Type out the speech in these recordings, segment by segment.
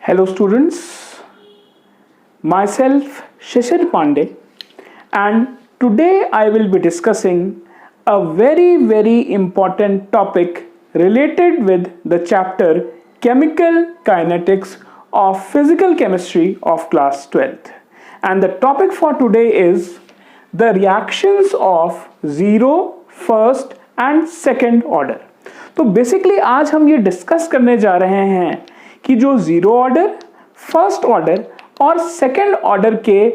Hello students, myself Shishir Pandey, and today I will be discussing a very important topic related with the chapter Chemical Kinetics of Physical Chemistry of class 12th. And the topic for today is the reactions of zero, first and second order. तो basically आज हम ये discuss करने जा रहे हैं कि जो जीरो ऑर्डर, फर्स्ट ऑर्डर और सेकंड ऑर्डर के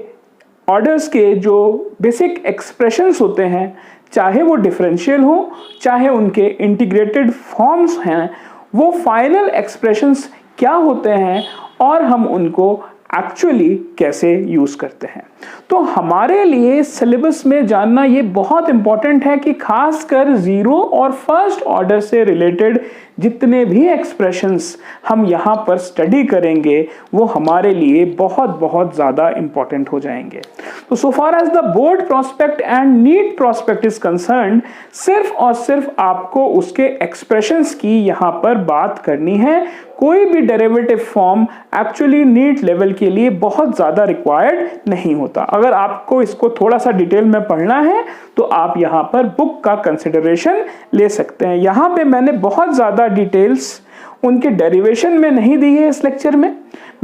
ऑर्डर्स के जो बेसिक एक्सप्रेशंस होते हैं, चाहे वो डिफरेंशियल हो चाहे उनके इंटीग्रेटेड फॉर्म्स हैं, वो फाइनल एक्सप्रेशंस क्या होते हैं और हम उनको एक्चुअली कैसे यूज करते हैं। तो हमारे लिए सिलेबस में जानना ये बहुत इंपॉर्टेंट है कि खासकर जीरो और फर्स्ट ऑर्डर से रिलेटेड जितने भी एक्सप्रेशंस हम यहाँ पर स्टडी करेंगे वो हमारे लिए बहुत ज़्यादा इंपॉर्टेंट हो जाएंगे। तो so far as the board prospect and NEET prospect is concerned, सिर्फ और सिर्फ आपको उसके एक्सप्रेशंस की यहाँ पर बात करनी है। कोई भी derivative form actually NEET level के लिए बहुत ज़्यादा रिक्वायर्ड नहीं होता। अगर आपको इसको थोड़ा सा डिटेल में पढ़ना है तो आप यहाँ पर बुक का कंसिडरेशन ले सकते हैं। यहाँ पे मैंने बहुत ज़्यादा डिटेल्स उनके डेरिवेशन में नहीं दी है इस लेक्चर में।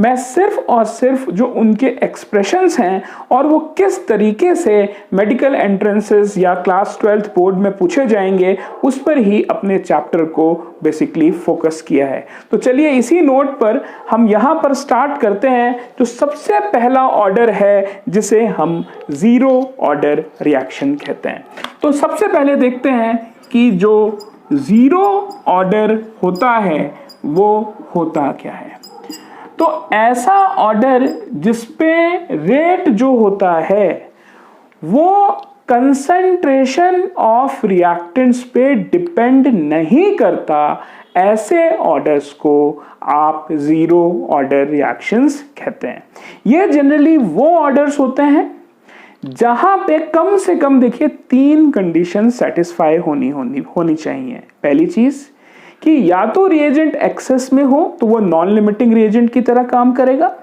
मैं सिर्फ और सिर्फ जो उनके एक्सप्रेशंस हैं और वो किस तरीके से मेडिकल एंट्रेंसेस या क्लास 12th बोर्ड में पूछे जाएंगे उस पर ही अपने चैप्टर को बेसिकली फोकस किया है। तो चलिए इसी नोट पर हम यहाँ पर स्टार्ट करते हैं। जो सबसे पहला ऑर्डर है जिसे हम जीरो ऑर्डर रिएक्शन कहते हैं। तो सबसे पहले देखते हैं कि जो जीरो ऑर्डर होता है वो होता क्या है। तो ऐसा ऑर्डर जिसपे रेट जो होता है वो कंसंट्रेशन ऑफ रिएक्टेंट्स पे डिपेंड नहीं करता, ऐसे ऑर्डर्स को आप जीरो ऑर्डर रिएक्शंस कहते हैं। ये जनरली वो ऑर्डर्स होते हैं जहां पे कम से कम देखिए तीन कंडीशन सेटिस्फाई होनी चाहिए। पहली चीज कि या तो रिएजेंट एक्सेस में हो तो वो नॉन लिमिटिंग रिएजेंट की तरह काम करेगा।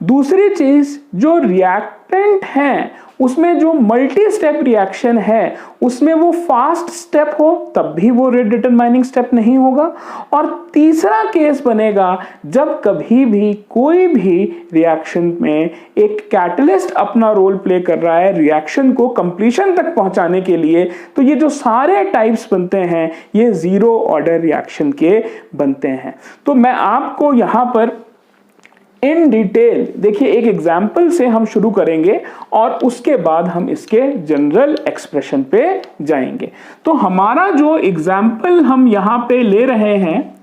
दूसरी चीज जो रिएक्टेंट है उसमें जो मल्टी स्टेप रिएक्शन है उसमें वो फास्ट स्टेप हो तब भी वो रेट डिटरमाइनिंग स्टेप नहीं होगा। और तीसरा केस बनेगा जब कभी भी कोई भी रिएक्शन में एक कैटलिस्ट अपना रोल प्ले कर रहा है रिएक्शन को कंप्लीशन तक पहुंचाने के लिए। तो ये जो सारे टाइप्स बनते हैं ये जीरो ऑर्डर रिएक्शन के बनते हैं। तो मैं आपको यहां पर इन डिटेल देखिए एक एग्जाम्पल से हम शुरू करेंगे और उसके बाद हम इसके जनरल एक्सप्रेशन पे जाएंगे। तो हमारा जो एग्जाम्पल हम यहां पे ले रहे हैं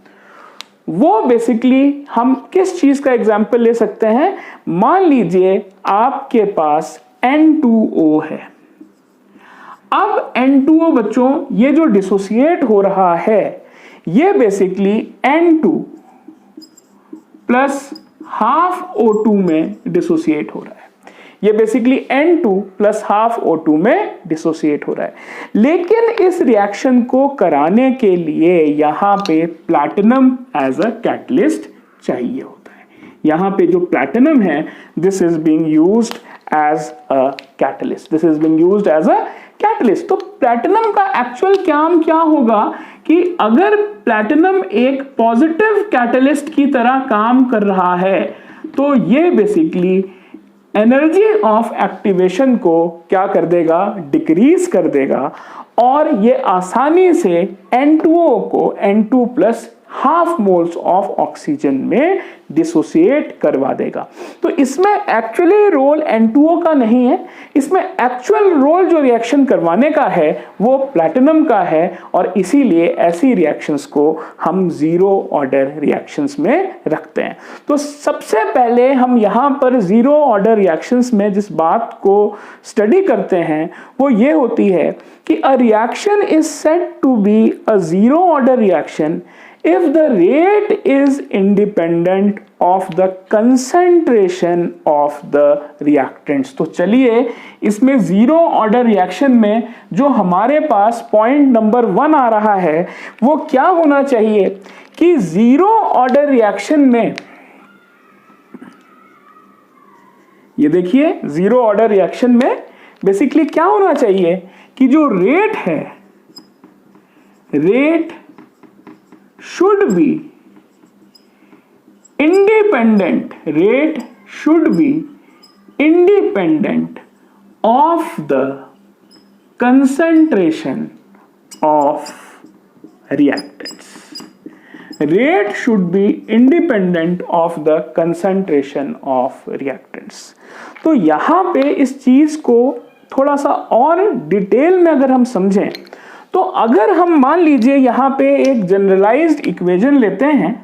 वो बेसिकली हम किस चीज का एग्जाम्पल ले सकते हैं। मान लीजिए आपके पास N2O है। अब N2O बच्चों ये जो डिसोसिएट हो रहा है ये basically N2 plus half O2 में डिसोसिएट हो रहा है। ये basically N2 plus half O2 में डिसोसिएट हो रहा है। लेकिन इस रिएक्शन को कराने के लिए यहाँ पे प्लैटिनम एज अ कैटलिस्ट चाहिए होता है। यहाँ पे जो प्लैटिनम है this is being used as a catalyst. This is being used as a catalyst. तो प्लैटिनम का एक्चुअल काम क्या होगा कि अगर प्लैटिनम एक पॉजिटिव कैटलिस्ट की तरह काम कर रहा है तो ये बेसिकली एनर्जी ऑफ एक्टिवेशन को क्या कर देगा, डिक्रीज कर देगा और ये आसानी से N2O को N2 plus half moles of oxygen में डिसोसिएट करवा देगा। तो इसमें एक्चुअली रोल N2O का नहीं है, इसमें एक्चुअल रोल जो रिएक्शन करवाने का है वो प्लैटिनम का है और इसीलिए ऐसी रिएक्शंस को हम जीरो ऑर्डर रिएक्शंस में रखते हैं। तो सबसे पहले हम यहाँ पर जीरो ऑर्डर रिएक्शंस में जिस बात को स्टडी करते हैं वो ये होती है कि a reaction is said to be a zero order reaction if the rate is independent of the concentration of the reactants। तो चलिए इसमें जीरो ऑर्डर रिएक्शन में जो हमारे पास पॉइंट नंबर 1 आ रहा है वो क्या होना चाहिए कि जीरो ऑर्डर रिएक्शन में ये देखिए जीरो ऑर्डर रिएक्शन में बेसिकली क्या होना चाहिए कि जो रेट है, rate should be independent, rate should be independent of the concentration of reactants. Rate should be independent of the concentration of reactants. तो यहां पे इस चीज को थोड़ा सा और डिटेल में अगर हम समझें तो अगर हम मान लीजिए यहां पे एक जनरलाइज्ड इक्वेशन लेते हैं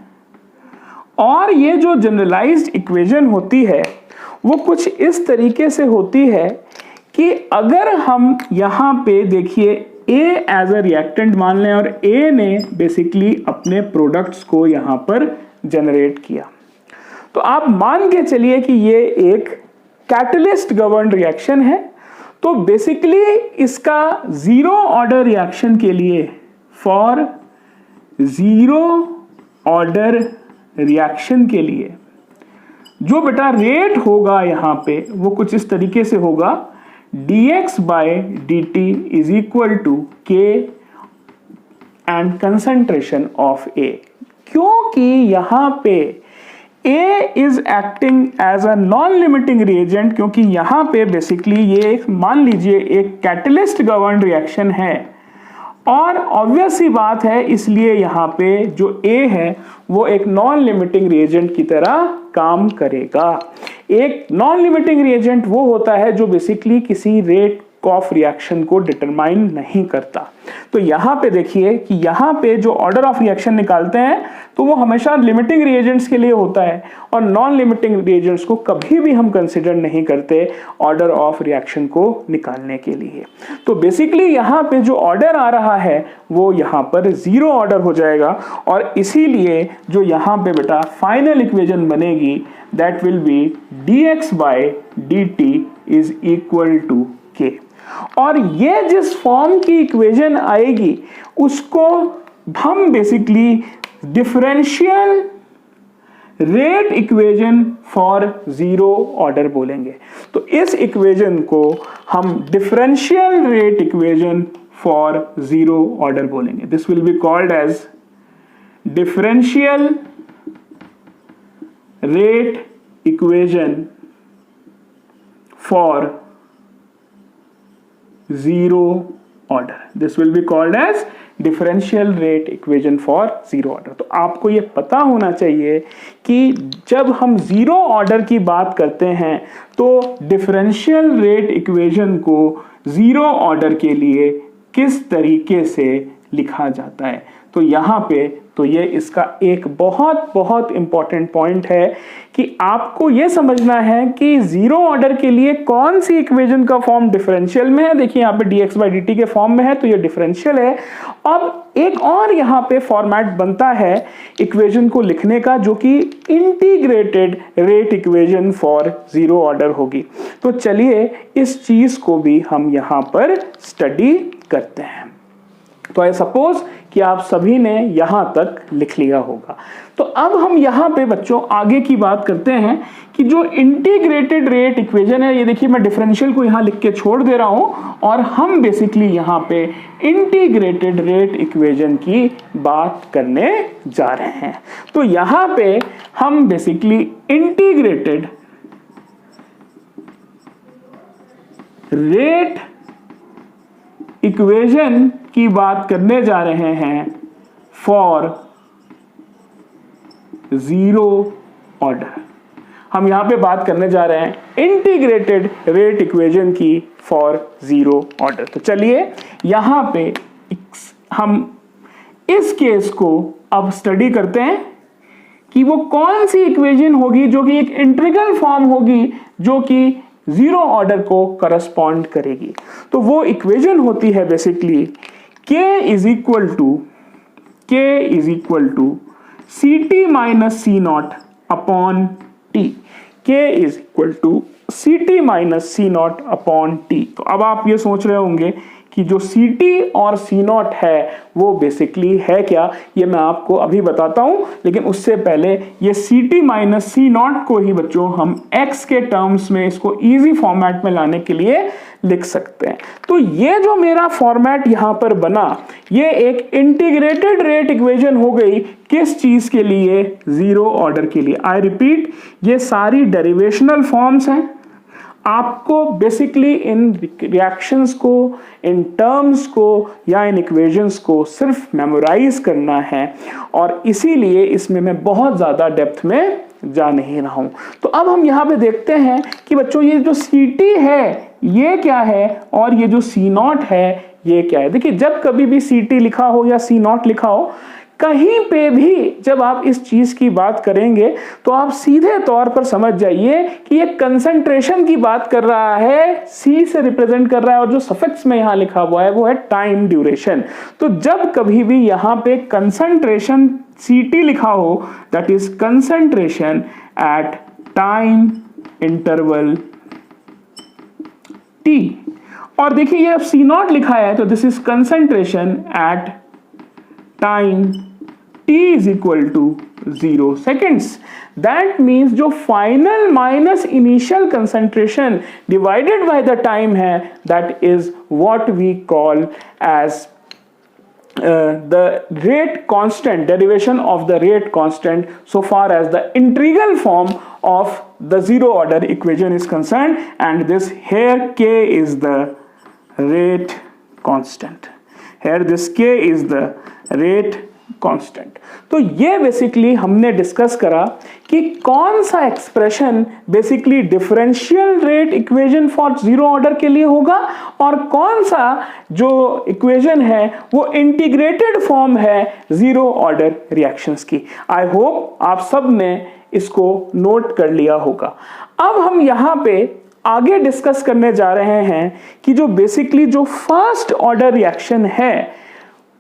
और ये जो जनरलाइज्ड इक्वेशन होती है वो कुछ इस तरीके से होती है कि अगर हम यहाँ पे देखिए A एज अ रिएक्टेंट मान लें और A ने बेसिकली अपने प्रोडक्ट्स को यहाँ पर जनरेट किया, तो आप मान के चलिए कि ये एक कैटलिस्ट गवर्न रिएक्शन है। तो बेसिकली इसका जीरो ऑर्डर रिएक्शन के लिए, फॉर जीरो ऑर्डर रिएक्शन के लिए जो बेटा रेट होगा यहां पे वो कुछ इस तरीके से होगा, dx by dt is equal to k and concentration of A। क्योंकि यहां पे A is acting as a non limiting reagent, क्योंकि यहां पे बेसिकली ये मान लीजिए एक कैटलिस्ट गवर्न रिएक्शन है और ऑब्वियस सी बात है, इसलिए यहाँ पे जो A है वो एक नॉन लिमिटिंग रिएजेंट की तरह काम करेगा। एक नॉन लिमिटिंग रिएजेंट वो होता है जो बेसिकली किसी रेट ऑफ रिएक्शन को डिटरमाइन नहीं करता। तो यहाँ पे देखिए कि यहाँ पे जो ऑर्डर ऑफ रिएक्शन निकालते हैं तो वो हमेशा लिमिटिंग रिएजेंट्स के लिए होता है और नॉन लिमिटिंग रिएजेंट्स को कभी भी हम कंसिडर नहीं करते ऑर्डर ऑफ रिएक्शन को निकालने के लिए। तो बेसिकली यहाँ पे जो ऑर्डर आ रहा है वो यहाँ पर जीरो ऑर्डर हो जाएगा और इसीलिए जो यहाँ पे बेटा फाइनल इक्वेशन बनेगी that will be dx by dt is equal to k। और ये जिस फॉर्म की इक्वेशन आएगी उसको हम basically differential rate equation for zero order बोलेंगे। तो इस इक्वेशन को हम differential rate equation for zero order बोलेंगे। This will be called as differential rate equation for zero order. This will be called as differential rate equation for zero order। तो आपको ये पता होना चाहिए कि जब हम जीरो ऑर्डर की बात करते हैं तो डिफरेंशियल रेट इक्वेशन को जीरो ऑर्डर के लिए किस तरीके से लिखा जाता है। तो यहाँ पे तो ये इसका एक बहुत बहुत इंपॉर्टेंट पॉइंट है कि आपको ये समझना है कि जीरो ऑर्डर के लिए कौन सी इक्वेशन का फॉर्म डिफरेंशियल में है। देखिए यहाँ पे dx बाई dt के फॉर्म में है तो ये डिफरेंशियल है। अब एक और यहाँ पे फॉर्मेट बनता है इक्वेशन को लिखने का जो कि integrated rate equation for zero order होगी। तो चलिए इस चीज को भी हम यहाँ पर स्टडी करते हैं। तो आई सपोज कि आप सभी ने यहां तक लिख लिया होगा। तो अब हम यहां पे बच्चों आगे की बात करते हैं कि जो इंटीग्रेटेड रेट इक्वेशन है, ये देखिए मैं डिफरेंशियल को यहां लिख के छोड़ दे रहा हूं और हम बेसिकली यहां पे इंटीग्रेटेड रेट इक्वेशन की बात करने जा रहे हैं। तो यहां पे हम बेसिकली इंटीग्रेटेड रेट इक्वेशन की बात करने जा रहे हैं फॉर जीरो ऑर्डर। हम यहां पे बात करने जा रहे हैं इंटीग्रेटेड रेट इक्वेशन की फॉर जीरो ऑर्डर। तो चलिए यहां पे हम इस केस को अब स्टडी करते हैं कि वो कौन सी इक्वेशन होगी जो कि एक इंटीग्रल फॉर्म होगी जो कि जीरो ऑर्डर को करस्पॉन्ड करेगी। तो वो इक्वेशन होती है basically k is equal to C T minus C naught upon T. k is equal to C T minus C naught upon T. तो अब आप ये सोच रहे होंगे कि जो Ct और C0 है वो बेसिकली है क्या, ये मैं आपको अभी बताता हूं। लेकिन उससे पहले ये Ct माइनस C0 को ही बच्चों हम x के टर्म्स में इसको इजी फॉर्मेट में लाने के लिए लिख सकते हैं। तो ये जो मेरा फॉर्मेट यहां पर बना, ये एक इंटीग्रेटेड रेट इक्वेशन हो गई। किस चीज के लिए? जीरो ऑर्डर के लिए। आई रिपीट, ये सारी डेरिवेशनल फॉर्म्स हैं। आपको बेसिकली इन रिएक्शंस को, इन टर्म्स को या इन इक्वेशंस को सिर्फ मेमोराइज करना है, और इसीलिए इसमें मैं बहुत ज़्यादा डेप्थ में जा नहीं रहा हूं। तो अब हम यहाँ पे देखते हैं कि बच्चों ये जो Ct है ये क्या है और ये जो C0 है ये क्या है। देखिए, जब कभी भी Ct लिखा हो या C0 लिखा हो, कहीं पे भी जब आप इस चीज की बात करेंगे तो आप सीधे तौर पर समझ जाइए कि ये कंसंट्रेशन की बात कर रहा है, C से रिप्रेजेंट कर रहा है, और जो सफिक्स में यहां लिखा हुआ है वो है टाइम ड्यूरेशन। तो जब कभी भी यहां पे कंसंट्रेशन Ct लिखा हो, that is concentration at time interval T। और देखिए ये अब C0 लिखा है तो this is concentration at time t is equal to 0 seconds. That means जो final minus initial concentration divided by the time है, that is what we call as the rate constant, derivation of the rate constant so far as the integral form of the zero order equation is concerned, and this here k is the rate constant. Here this k is the rate constant. तो ये basically हमने discuss करा कि कौन सा expression basically differential rate equation for zero order के लिए होगा और कौन सा जो इक्वेशन है वो इंटीग्रेटेड फॉर्म है जीरो ऑर्डर रिएक्शंस की। आई होप आप सब ने इसको नोट कर लिया होगा। अब हम यहां पे आगे डिस्कस करने जा रहे हैं कि जो बेसिकली जो फर्स्ट ऑर्डर रिएक्शन है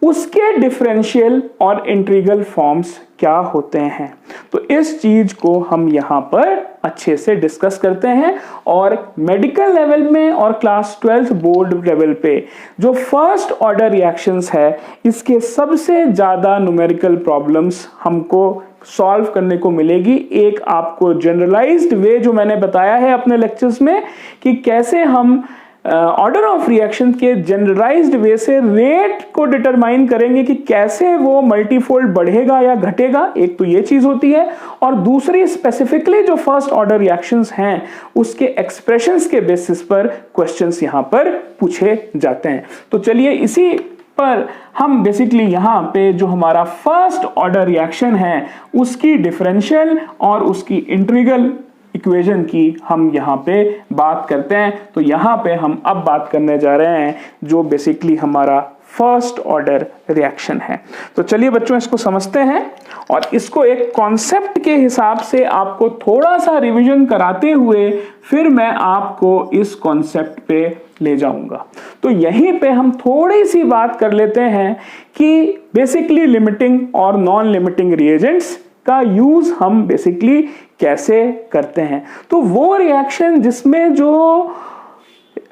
उसके डिफरेंशियल और इंटीग्रल फॉर्म्स क्या होते हैं। तो इस चीज को हम यहां पर अच्छे से डिस्कस करते हैं, और मेडिकल लेवल में और क्लास 12 बोर्ड लेवल पे जो फर्स्ट ऑर्डर रिएक्शंस है इसके सबसे ज्यादा न्यूमेरिकल प्रॉब्लम्स हमको सॉल्व करने को मिलेगी। एक आपको जनरलाइज्ड वे जो मैंने बताया है अपने लेक्चर्स में कि कैसे हम ऑर्डर ऑफ रिएक्शन के जनरलाइज्ड वे से रेट को डिटरमाइन करेंगे कि कैसे वो मल्टीफोल्ड बढ़ेगा या घटेगा। एक तो ये चीज होती है, और दूसरी स्पेसिफिकली जो फर्स्ट ऑर्डर रिएक्शंस हैं उसके एक्सप्रेशंस के बेसिस पर क्वेश्चंस यहां पर पूछे जाते हैं। तो चलिए इसी पर हम बेसिकली यहां पे जो हमारा फर्स्ट ऑर्डर रिएक्शन है उसकी डिफरेंशियल और उसकी इंटीग्रल इक्वेशन की हम यहाँ पे बात करते हैं। तो यहाँ पे हम अब बात करने जा रहे हैं जो बेसिकली हमारा फर्स्ट ऑर्डर रिएक्शन है। तो चलिए बच्चों इसको समझते हैं, और इसको एक कॉन्सेप्ट के हिसाब से आपको थोड़ा सा रिवीजन कराते हुए फिर मैं आपको इस कॉन्सेप्ट पे ले जाऊंगा। तो यहीं पे हम थोड़ी सी बात कर लेते हैं कि बेसिकली लिमिटिंग और नॉन लिमिटिंग रिएजेंट्स का यूज हम बेसिकली कैसे करते हैं। तो वो रिएक्शन जिसमें जो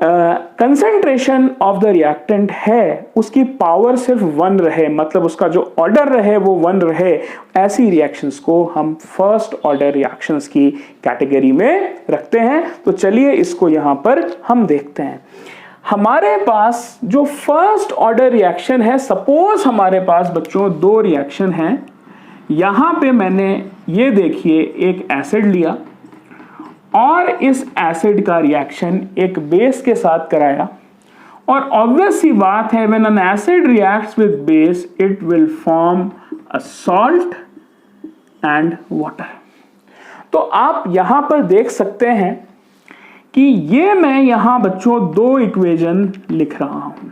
कंसंट्रेशन ऑफ द रिएक्टेंट है उसकी पावर सिर्फ 1 रहे, मतलब उसका जो ऑर्डर रहे वो 1 रहे, ऐसी रिएक्शंस को हम फर्स्ट ऑर्डर रिएक्शंस की कैटेगरी में रखते हैं। तो चलिए इसको यहां पर हम देखते हैं। हमारे पास जो फर्स्ट ऑर्डर रिएक्शन है, सपोज हमारे पास बच्चों 2 रिएक्शन हैं। यहां पे मैंने ये देखिए एक एसिड लिया और इस एसिड का रिएक्शन एक बेस के साथ कराया, और ऑब्वियस सी बात है when an acid reacts with base it will form a salt and water. तो आप यहां पर देख सकते हैं कि ये मैं यहां बच्चों 2 इक्वेशन लिख रहा हूं,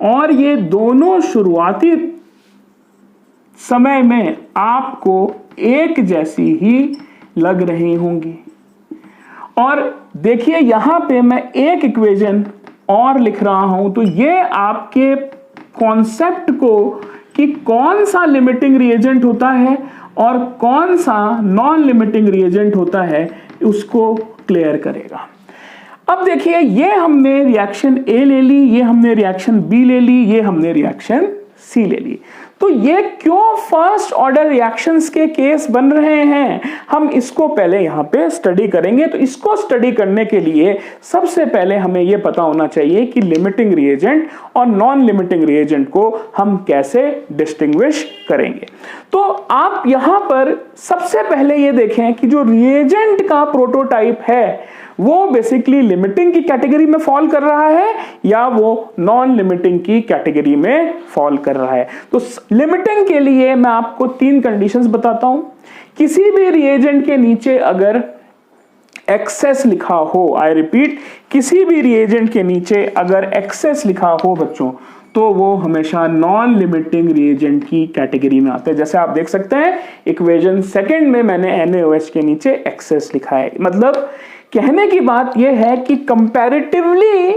और ये दोनों शुरुआती समय में आपको एक जैसी ही लग रही होंगी। और देखिए यहां पे मैं एक इक्वेशन और लिख रहा हूं, तो ये आपके कॉन्सेप्ट को कि कौन सा लिमिटिंग रिएजेंट होता है और कौन सा नॉन लिमिटिंग रिएजेंट होता है उसको क्लियर करेगा। अब देखिए ये हमने रिएक्शन ए ले ली, ये हमने रिएक्शन बी ले ली, ये हमने रिएक्शन सी ले ली। तो ये क्यों फर्स्ट ऑर्डर रिएक्शंस के केस बन रहे हैं, हम इसको पहले यहां पे स्टडी करेंगे। तो इसको स्टडी करने के लिए सबसे पहले हमें यह पता होना चाहिए कि लिमिटिंग रिएजेंट और नॉन लिमिटिंग रिएजेंट को हम कैसे डिस्टिंग्विश करेंगे। तो आप यहां पर सबसे पहले ये देखें कि जो रिएजेंट का प्रोटोटाइप है वो बेसिकली लिमिटिंग की कैटेगरी में फॉल कर रहा है या वो नॉन लिमिटिंग की कैटेगरी में फॉल कर रहा है। तो लिमिटिंग के लिए मैं आपको 3 कंडीशंस बताता हूं। किसी भी रिएजेंट के नीचे अगर एक्सेस लिखा हो, आई रिपीट, किसी भी रिएजेंट के नीचे अगर एक्सेस लिखा हो बच्चों, तो वो हमेशा नॉन लिमिटिंग रिएजेंट की कैटेगरी में आता है। जैसे आप देख सकते हैं इक्वेशन सेकंड में मैंने NaOH के नीचे एक्सेस लिखा है। मतलब कहने की बात यह है कि कंपैरेटिवली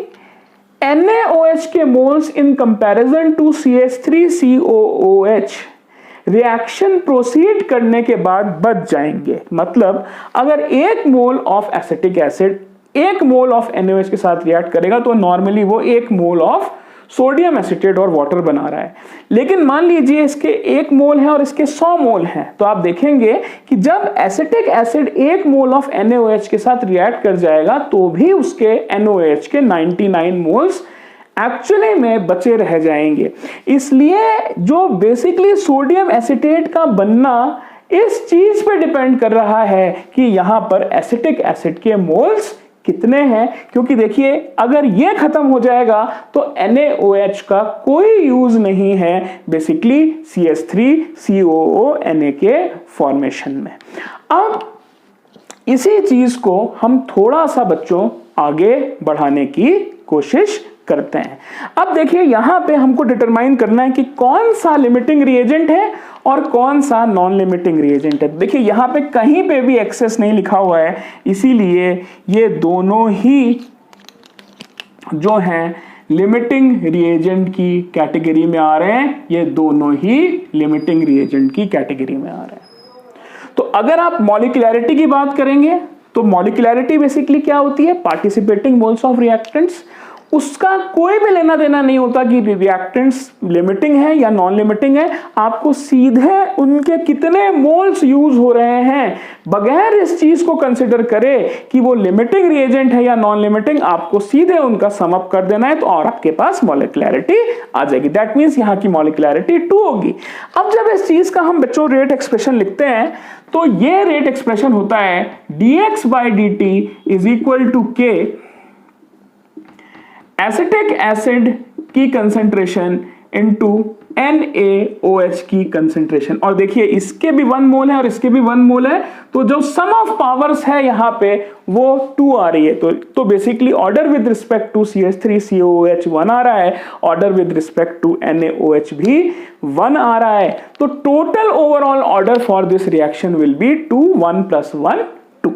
NaOH के moles in comparison to CH3COOH reaction proceed करने के बाद बच जाएंगे। मतलब अगर 1 mole of acetic acid 1 mole of NaOH के साथ रिएक्ट करेगा तो नॉर्मली वो 1 मोल ऑफ सोडियम एसीटेट और वाटर बना रहा है। लेकिन मान लीजिए इसके 1 मोल है और इसके 100 मोल हैं, तो आप देखेंगे कि जब acetic acid 1 mole of NaOH के साथ रिएक्ट कर जाएगा तो भी उसके NaOH के 99 मोल्स एक्चुअली में बचे रह जाएंगे। इसलिए जो बेसिकली सोडियम एसीटेट का बनना इस चीज पे डिपेंड कर रहा है कि यहां पर एसिटिक एसिड के मोल्स कितने हैं, क्योंकि देखिए अगर ये खत्म हो जाएगा तो NaOH का कोई यूज नहीं है बेसिकली CH3COO Na के फॉर्मेशन में। अब इसी चीज को हम थोड़ा सा बच्चों आगे बढ़ाने की कोशिश करते हैं। अब देखिए यहां पे हमको डिटरमाइन करना है कि कौन सा लिमिटिंग रिएजेंट है और कौन सा नॉन लिमिटिंग रिएजेंट है। देखिए यहां पे कहीं पे भी एक्सेस नहीं लिखा हुआ है, इसीलिए ये दोनों ही जो हैं लिमिटिंग रिएजेंट की कैटेगरी में आ रहे हैं। ये दोनों ही लिमिटिंग रिएजेंट की कैटेगरी में आ रहे हैं। तो अगर आप मॉलिक्यूलैरिटी की बात करेंगे तो मॉलिक्यूलैरिटी बेसिकली क्या होती है, पार्टिसिपेटिंग मोल्स ऑफ रिएक्टेंट्स। उसका कोई भी लेना देना नहीं होता कि रिएक्टेंट्स लिमिटिंग है या नॉन लिमिटिंग है। आपको सीधे उनके कितने मोल्स यूज हो रहे हैं बगैर इस चीज को कंसिडर करे कि वो लिमिटिंग रिएजेंट है या नॉन लिमिटिंग, आपको सीधे उनका सम अप कर देना है तो और आपके पास मॉलिक्यूलैरिटी आ जाएगी। दैट मींस यहां की मॉलिक्यूलैरिटी 2 होगी। अब जब इस चीज का हम बच्चों रेट एक्सप्रेशन लिखते हैं तो ये रेट एक्सप्रेशन होता है dx/dt is equal to K acetic acid की कंसेंट्रेशन इनटू NaOH की कंसेंट्रेशन। और देखिए इसके भी 1 मोल है और इसके भी 1 मोल है, तो जो सम ऑफ पावर्स है यहां पे वो 2 आ रही है। तो basically order with respect to CH3COOH 1 आ रहा है, order with respect to NaOH भी 1 आ रहा है। तो total overall order for this reaction will be 2 1 + 1 2,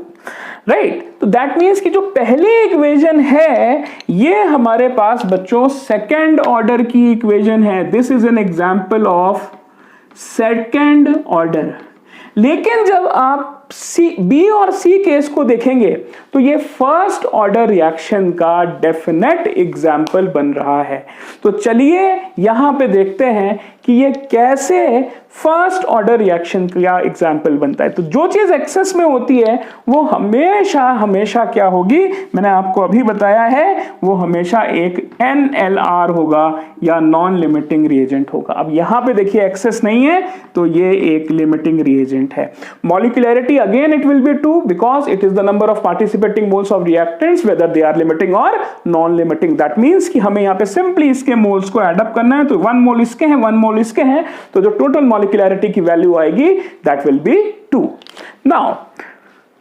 right. तो दैट मीन्स कि जो पहली इक्वेशन है ये हमारे पास बच्चों सेकंड ऑर्डर की इक्वेशन है। This is an example of second order. लेकिन जब आप बी और सी केस को देखेंगे तो ये फर्स्ट ऑर्डर रिएक्शन का डेफिनेट एग्जाम्पल बन रहा है। तो चलिए यहां पे देखते हैं कि ये कैसे फर्स्ट ऑर्डर रिएक्शन का एग्जाम्पल बनता है। तो जो चीज एक्सेस में होती है वो हमेशा हमेशा क्या होगी, मैंने आपको अभी बताया है, वो हमेशा एक NLR होगा या नॉन लिमिटिंग रिएजेंट होगा। अब यहां पे देखिए एक्सेस नहीं है तो ये एक लिमिटिंग रिएजेंट है। मॉलिक्यूलैरिटी again it will be 2 because it is the number of participating moles of reactants whether they are limiting or non limiting। that means कि हमें यहाँ पे simply इसके moles को add up करना है। तो 1 मोल इसके हैं 1 मोल इसके हैं, तो जो टोटल मॉलिक्यूलैरिटी की वैल्यू आएगी that will be 2। now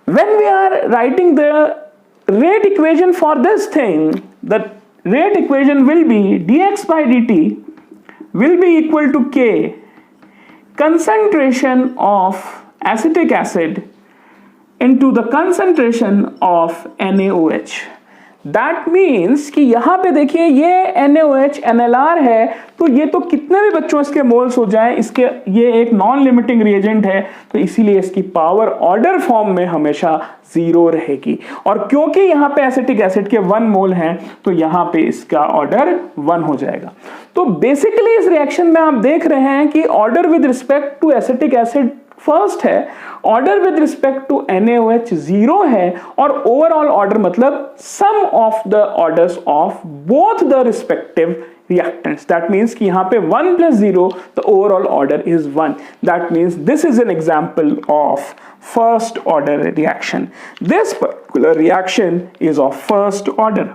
when we are writing the rate equation for this thing, the rate equation will be dx/dt will be equal to K concentration of acetic acid into the concentration of NaOH। That means कि यहां पे देखिए ये NaOH NLR है, तो ये तो कितने भी बच्चों इसके मोल्स हो जाए, इसके ये एक नॉन लिमिटिंग रिएजेंट है, तो इसीलिए इसकी पावर ऑर्डर फॉर्म में हमेशा 0 रहेगी। और क्योंकि यहां पे एसिटिक एसिड के 1 मोल हैं, तो यहां पे इसका ऑर्डर 1 हो जाएगा। तो बेसिकली इस रिएक्शन में आप देख रहे हैं कि order with respect to acetic acid first है, order with respect to NaOH 0 है, और ओवरऑल ऑर्डर मतलब sum of the orders of both the respective reactants. That means कि यहाँ पे 1 plus 0, the overall order is 1. That means this is an example of first order reaction. This particular reaction is of first order.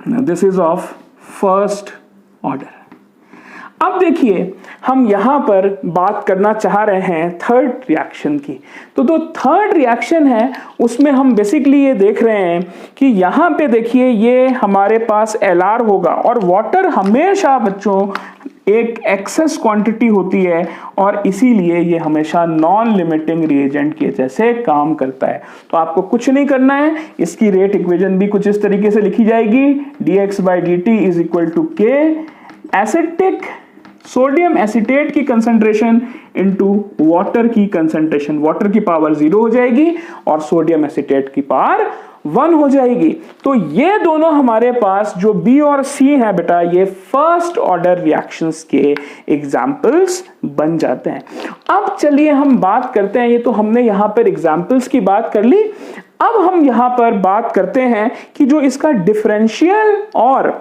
Now this is of first order. अब देखिए हम यहां पर बात करना चाह रहे हैं थर्ड रिएक्शन की। तो जो थर्ड रिएक्शन है उसमें हम बेसिकली ये देख रहे हैं कि यहां पे देखिए ये हमारे पास Lr होगा, और वाटर हमेशा बच्चों एक एक्सेस क्वांटिटी होती है, और इसीलिए ये हमेशा नॉन लिमिटिंग रिएजेंट के जैसे काम करता है। तो आपको कुछ नहीं करना है, इसकी रेट इक्वेशन भी कुछ इस तरीके से लिखी जाएगी, dx/dt is equal to k acetic sodium acetate की कंसंट्रेशन इनटू वाटर की कंसंट्रेशन, वाटर की पावर 0 हो जाएगी और सोडियम एसीटेट की पावर 1 हो जाएगी। तो ये दोनों हमारे पास जो B और C है बेटा, ये फर्स्ट ऑर्डर रिएक्शंस के एग्जांपल्स बन जाते हैं। अब चलिए हम बात करते हैं, ये तो हमने यहां पर एग्जांपल्स की बात कर ली, अब हम यहां पर बात करते हैं कि जो इसका डिफरेंशियल और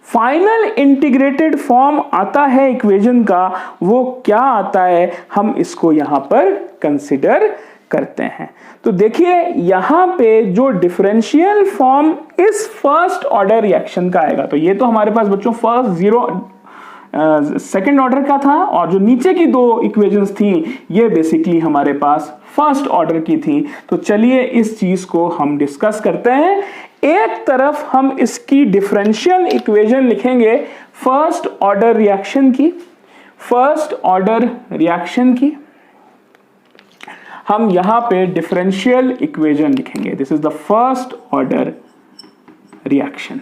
फाइनल इंटीग्रेटेड फॉर्म आता है इक्वेशन का, वो क्या आता है, हम इसको यहां पर कंसिडर करते हैं। तो देखिए यहां पे जो डिफरेंशियल फॉर्म इस फर्स्ट ऑर्डर रिएक्शन का आएगा, तो ये तो हमारे पास बच्चों सेकंड ऑर्डर का था, और जो नीचे की दो इक्वेशंस थी ये बेसिकली हमारे पास फर्स्ट ऑर्डर की थी। तो चलिए इस चीज को हम डिस्कस करते हैं। एक तरफ हम इसकी डिफरेंशियल इक्वेशन लिखेंगे फर्स्ट ऑर्डर रिएक्शन की, फर्स्ट ऑर्डर रिएक्शन की हम यहां पे डिफरेंशियल इक्वेशन लिखेंगे, this is the first order reaction.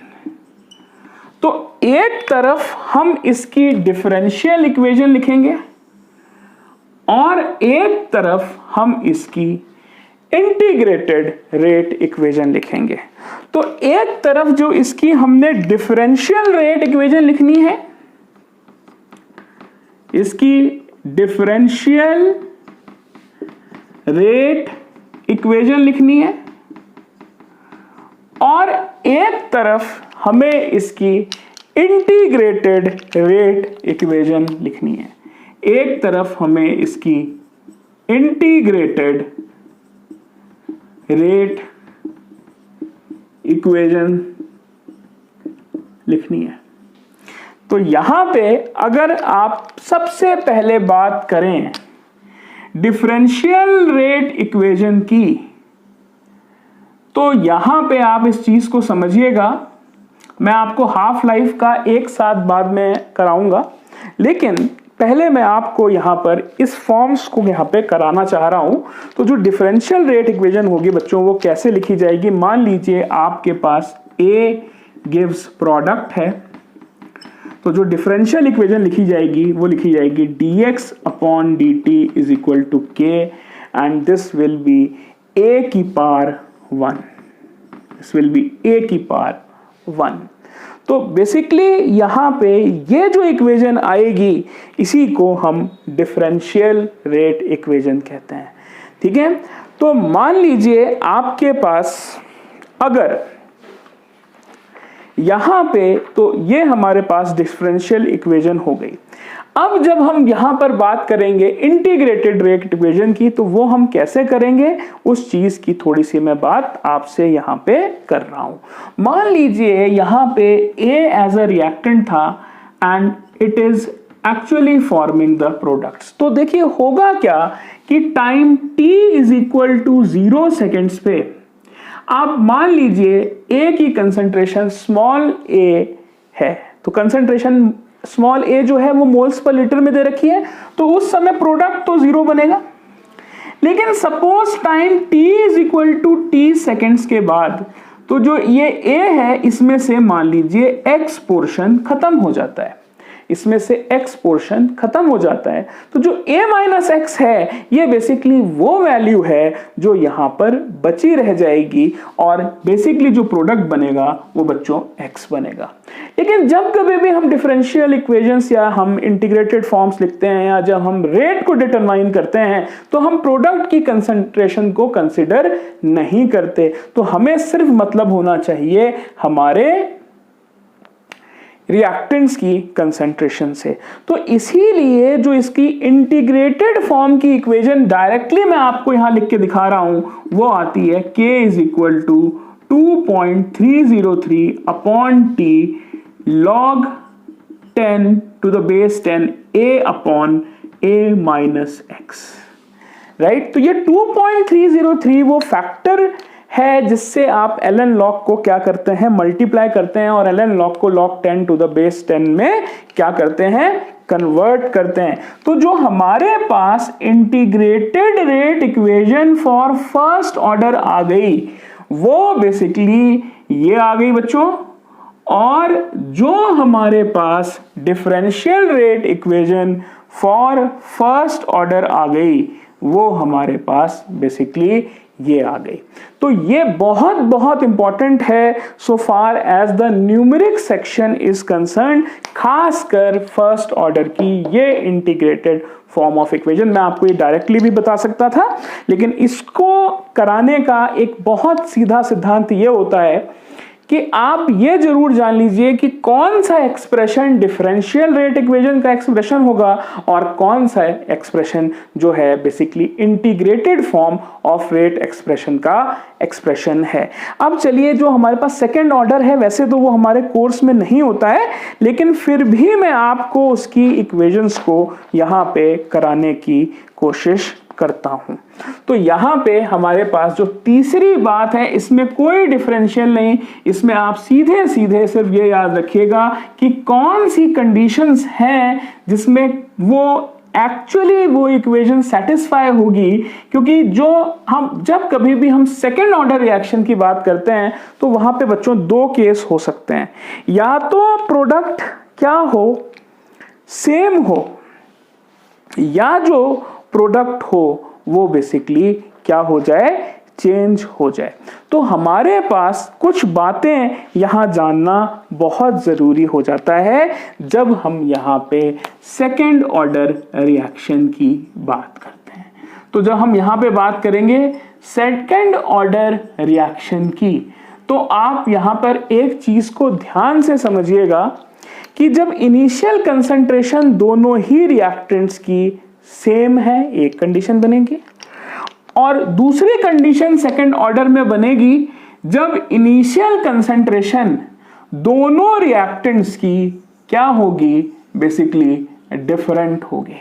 तो एक तरफ हम इसकी डिफरेंशियल इक्वेशन लिखेंगे और एक तरफ हम इसकी इंटीग्रेटेड रेट इक्वेशन लिखेंगे। तो एक तरफ जो इसकी हमने डिफरेंशियल रेट इक्वेशन लिखनी है, इसकी डिफरेंशियल रेट इक्वेशन लिखनी है, और एक तरफ हमें इसकी इंटीग्रेटेड रेट इक्वेशन लिखनी है। एक तरफ हमें इसकी इंटीग्रेटेड रेट इक्वेशन लिखनी है। तो यहां पे अगर आप सबसे पहले बात करें डिफरेंशियल रेट इक्वेशन की, तो यहां पे आप इस चीज को समझिएगा, मैं आपको हाफ लाइफ का एक साथ बाद में कराऊंगा, लेकिन पहले मैं आपको यहां पर इस फॉर्म्स को यहां पे कराना चाह रहा हूं। तो जो डिफरेंशियल रेट इक्वेशन होगी बच्चों, वो कैसे लिखी जाएगी, मान लीजिए आपके पास A गिव्स प्रोडक्ट है, तो जो डिफरेंशियल इक्वेशन लिखी जाएगी वो लिखी जाएगी dx/dt is equal to k, and this will be a की power 1, this will be a की पावर 1। तो बेसिकली यहां पे ये जो इक्वेशन आएगी इसी को हम डिफरेंशियल रेट इक्वेशन कहते हैं, ठीक है। तो मान लीजिए आपके पास अगर यहां पे, तो ये हमारे पास डिफरेंशियल इक्वेशन हो गई। अब जब हम यहां पर बात करेंगे इंटीग्रेटेड रेट इक्वेशन की, तो वो हम कैसे करेंगे, उस चीज की थोड़ी सी मैं बात आपसे यहां पे कर रहा हूं। मान लीजिए यहां पे A एज अ रिएक्टेंट था and it is actually forming the products. तो देखिए होगा क्या कि time t is equal to 0 seconds पे आप मान लीजिए A की कंसंट्रेशन स्मॉल a है, तो कंसंट्रेशन स्मॉल a जो है वो मोल्स पर लीटर में दे रखी है, तो उस समय प्रोडक्ट तो 0 बनेगा। लेकिन suppose time t is equal to t seconds के बाद, तो जो ये A है इसमें से मान लीजिए X पोर्शन खत्म हो जाता है, इसमें से X पोर्शन खत्म हो जाता है। तो जो A माइनस एक्स है ये बेसिकली वो वैल्यू है जो यहां पर बची रह जाएगी और बेसिकली जो प्रोडक्ट बनेगा वो बच्चों X बनेगा। लेकिन जब कभी भी हम डिफरेंशियल इक्वेशंस या हम इंटीग्रेटेड फॉर्म्स लिखते हैं या जब हम रेट को डिटरमाइन करते हैं तो हम प्रोडक्ट की कंसंट्रेशन को कंसिडर नहीं करते। तो हमें सिर्फ मतलब होना चाहिए हमारे रिएक्टेंट्स की कंसंट्रेशन से। तो इसीलिए जो इसकी इंटीग्रेटेड फॉर्म की इक्वेशन डायरेक्टली मैं आपको यहां लिख के दिखा रहा हूं वो आती है K is equal to 2.303 upon T log 10 to the base 10 A upon A minus x, right. तो ये 2.303 वो फैक्टर है जिससे आप ln log को क्या करते हैं, मल्टीप्लाई करते हैं और ln log को log 10 टू द बेस 10 में क्या करते हैं, कन्वर्ट करते हैं। तो जो हमारे पास integrated rate equation for first order आ गई वो बेसिकली ये आ गई बच्चों, और जो हमारे पास differential rate equation for first order आ गई वो हमारे पास बेसिकली ये आ गई। तो ये बहुत बहुत इंपॉर्टेंट है so far as the numeric section is concern, खासकर फर्स्ट ऑर्डर की ये इंटीग्रेटेड फॉर्म ऑफ इक्वेशन। मैं आपको ये डायरेक्टली भी बता सकता था लेकिन इसको कराने का एक बहुत सीधा सिद्धांत ये होता है कि आप ये जरूर जान लीजिए कि कौन सा एक्सप्रेशन डिफरेंशियल रेट इक्वेशन का एक्सप्रेशन होगा और कौन सा एक्सप्रेशन जो है basically integrated form of rate expression का एक्सप्रेशन है। अब चलिए जो हमारे पास सेकंड ऑर्डर है वैसे तो वो हमारे कोर्स में नहीं होता है लेकिन फिर भी मैं आपको उसकी इक्वेशंस को यहां पे कराने की कोशिश करता हूं। तो यहां पे हमारे पास जो तीसरी बात है इसमें कोई डिफरेंशियल नहीं, इसमें आप सीधे सीधे सिर्फ ये याद रखिएगा कि कौन सी कंडीशंस हैं जिसमें वो एक्चुअली वो इक्वेशन सेटिस्फाई होगी, क्योंकि जो हम जब कभी भी हम सेकेंड ऑर्डर रिएक्शन की बात करते हैं तो वहां पे बच्चों दो केस हो सकते हैं, या तो प्रोडक्ट क्या हो, सेम हो, या जो प्रोडक्ट हो वो बेसिकली क्या हो जाए, चेंज हो जाए। तो हमारे पास कुछ बातें यहां जानना बहुत जरूरी हो जाता है जब हम यहां पे सेकेंड ऑर्डर रिएक्शन की बात करते हैं। तो जब हम यहां पे बात करेंगे सेकेंड ऑर्डर रिएक्शन की तो आप यहां पर एक चीज को ध्यान से समझिएगा कि जब इनिशियल कंसंट्रेशन दोनों ही रिएक्टेंट्स की सेम है एक कंडीशन बनेगी और दूसरी कंडीशन सेकंड ऑर्डर में बनेगी जब इनिशियल कंसंट्रेशन दोनों रिएक्टेंट्स की क्या होगी, बेसिकली डिफरेंट होगी।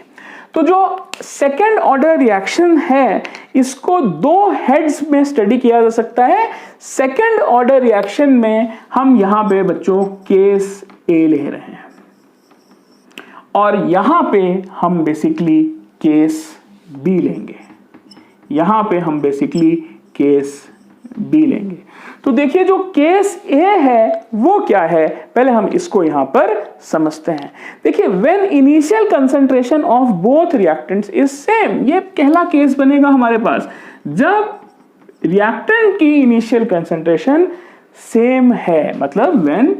तो जो सेकंड ऑर्डर रिएक्शन है इसको दो हेड्स में स्टडी किया जा सकता है। सेकंड ऑर्डर रिएक्शन में हम यहां पे बच्चों केस ए ले रहे हैं और यहां पे हम बेसिकली केस बी लेंगे, यहां पे हम बेसिकली केस बी लेंगे। तो देखिए जो केस ए है वो क्या है, पहले हम इसको यहां पर समझते हैं। देखिए when initial concentration of both reactants is same, ये पहला केस बनेगा हमारे पास जब रिएक्टेंट की इनिशियल कंसंट्रेशन सेम है, मतलब when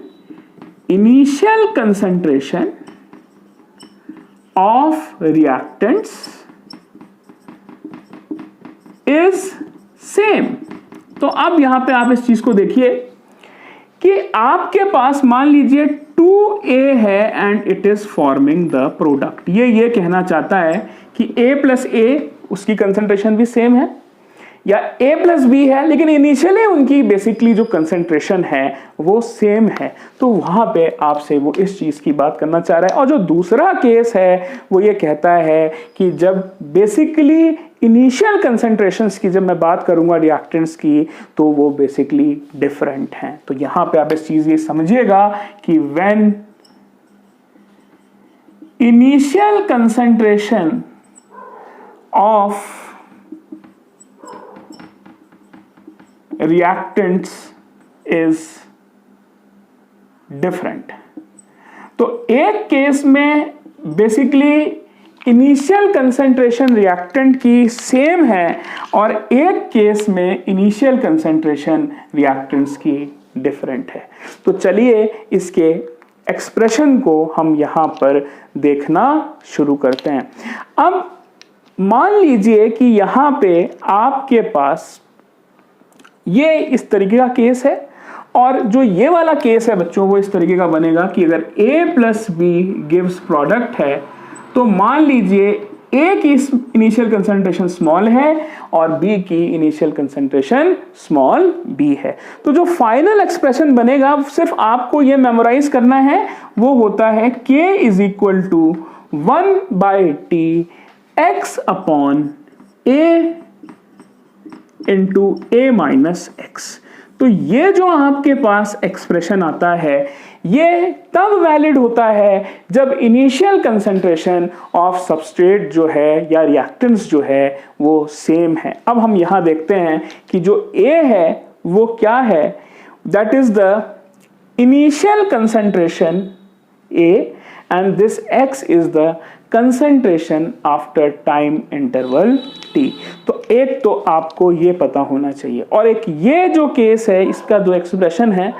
initial concentration of reactants is same. तो अब यहां पे आप इस चीज को देखिए कि आपके पास मान लीजिए 2A है and it is forming the product. ये कहना चाहता है कि A प्लस A उसकी कंसंट्रेशन भी सेम है, या A प्लस B है लेकिन इनिशियली उनकी बेसिकली जो कंसंट्रेशन है वो सेम है। तो वहां पे आपसे वो इस चीज की बात करना चाह रहा है। और जो दूसरा केस है वो ये कहता है कि जब बेसिकली इनिशियल कंसंट्रेशंस की जब मैं बात करूंगा रिएक्टेंट्स की तो वो बेसिकली डिफरेंट हैं। तो यहां पे आप इस चीज ये समझिएगा कि when initial concentration of reactants is different. तो एक केस में बेसिकली इनिशियल कंसंट्रेशन रिएक्टेंट की सेम है और एक केस में इनिशियल कंसंट्रेशन रिएक्टेंट्स की डिफरेंट है। तो चलिए इसके एक्सप्रेशन को हम यहां पर देखना शुरू करते हैं। अब मान लीजिए कि यहां पे आपके पास ये इस तरीके का केस है और जो ये वाला केस है बच्चों वो इस तरीके का बनेगा कि अगर A plus B gives product है तो मान लीजिए A की इनिशियल कंसंट्रेशन स्मॉल है और B की इनिशियल कंसंट्रेशन स्मॉल b है। तो जो फाइनल एक्सप्रेशन बनेगा सिर्फ आपको ये मेमोराइज करना है, वो होता है K is equal to 1/t x upon A into A minus x। तो ये जो आपके पास एक्सप्रेशन आता है ये तब वैलिड होता है जब इनिशियल कंसंट्रेशन ऑफ सबस्ट्रेट जो है या रिएक्टेंट्स जो है वो सेम है। अब हम यहां देखते हैं कि जो A है वो क्या है, that is the initial concentration A and this x is the concentration after time interval t। तो एक तो आपको ये पता होना चाहिए और एक ये जो केस है इसका जो एक्सप्रेशन है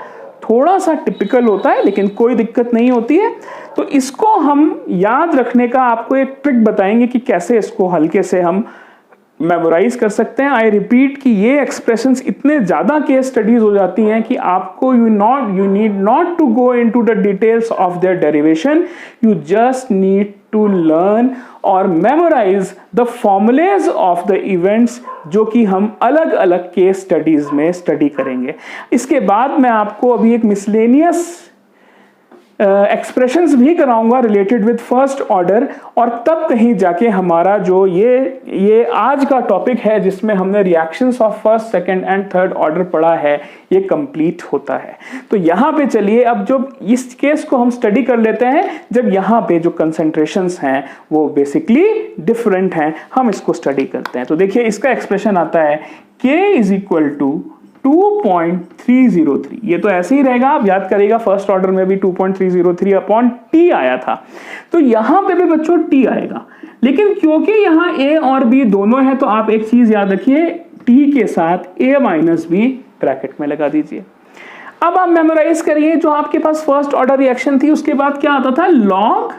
थोड़ा सा टिपिकल होता है लेकिन कोई दिक्कत नहीं होती है। तो इसको हम याद रखने का आपको एक ट्रिक बताएंगे कि कैसे इसको हल्के से हम मेमोराइज कर सकते हैं। आई रिपीट कि ये एक्सप्रेशंस इतने ज्यादा केस स्टडीज हो जाती हैं कि आपको you need not to go into the details of their derivation, you just need to learn और memorise the formulae of the events जो कि हम अलग अलग केस स्टडीज में स्टडी करेंगे। इसके बाद मैं आपको अभी एक मिसलेनियस एक्सप्रेशंस भी कराऊंगा रिलेटेड विद फर्स्ट ऑर्डर और तब कहीं जाके हमारा जो ये आज का टॉपिक है जिसमें हमने reactions of first, second and third order पढ़ा है ये कंप्लीट होता है। तो यहां पे चलिए अब जो इस केस को हम स्टडी कर लेते हैं जब यहां पे जो कंसंट्रेशंस हैं वो बेसिकली डिफरेंट हैं, हम इसको स्टडी करते हैं। तो देखिए इसका एक्सप्रेशन आता है K इज इक्वल टू 2.303। ये तो ऐसे ही रहेगा, आप याद करेगा फर्स्ट ऑर्डर में भी 2.303 अपॉन टी आया था, तो यहां पे भी बच्चों टी आएगा। लेकिन क्योंकि यहां A और B दोनों है तो आप एक चीज याद रखिए, टी के साथ A माइनस बी ब्रैकेट में लगा दीजिए। अब आप मेमोराइज करिए जो आपके पास फर्स्ट ऑर्डर रिएक्शन थी उसके बाद क्या आता था, log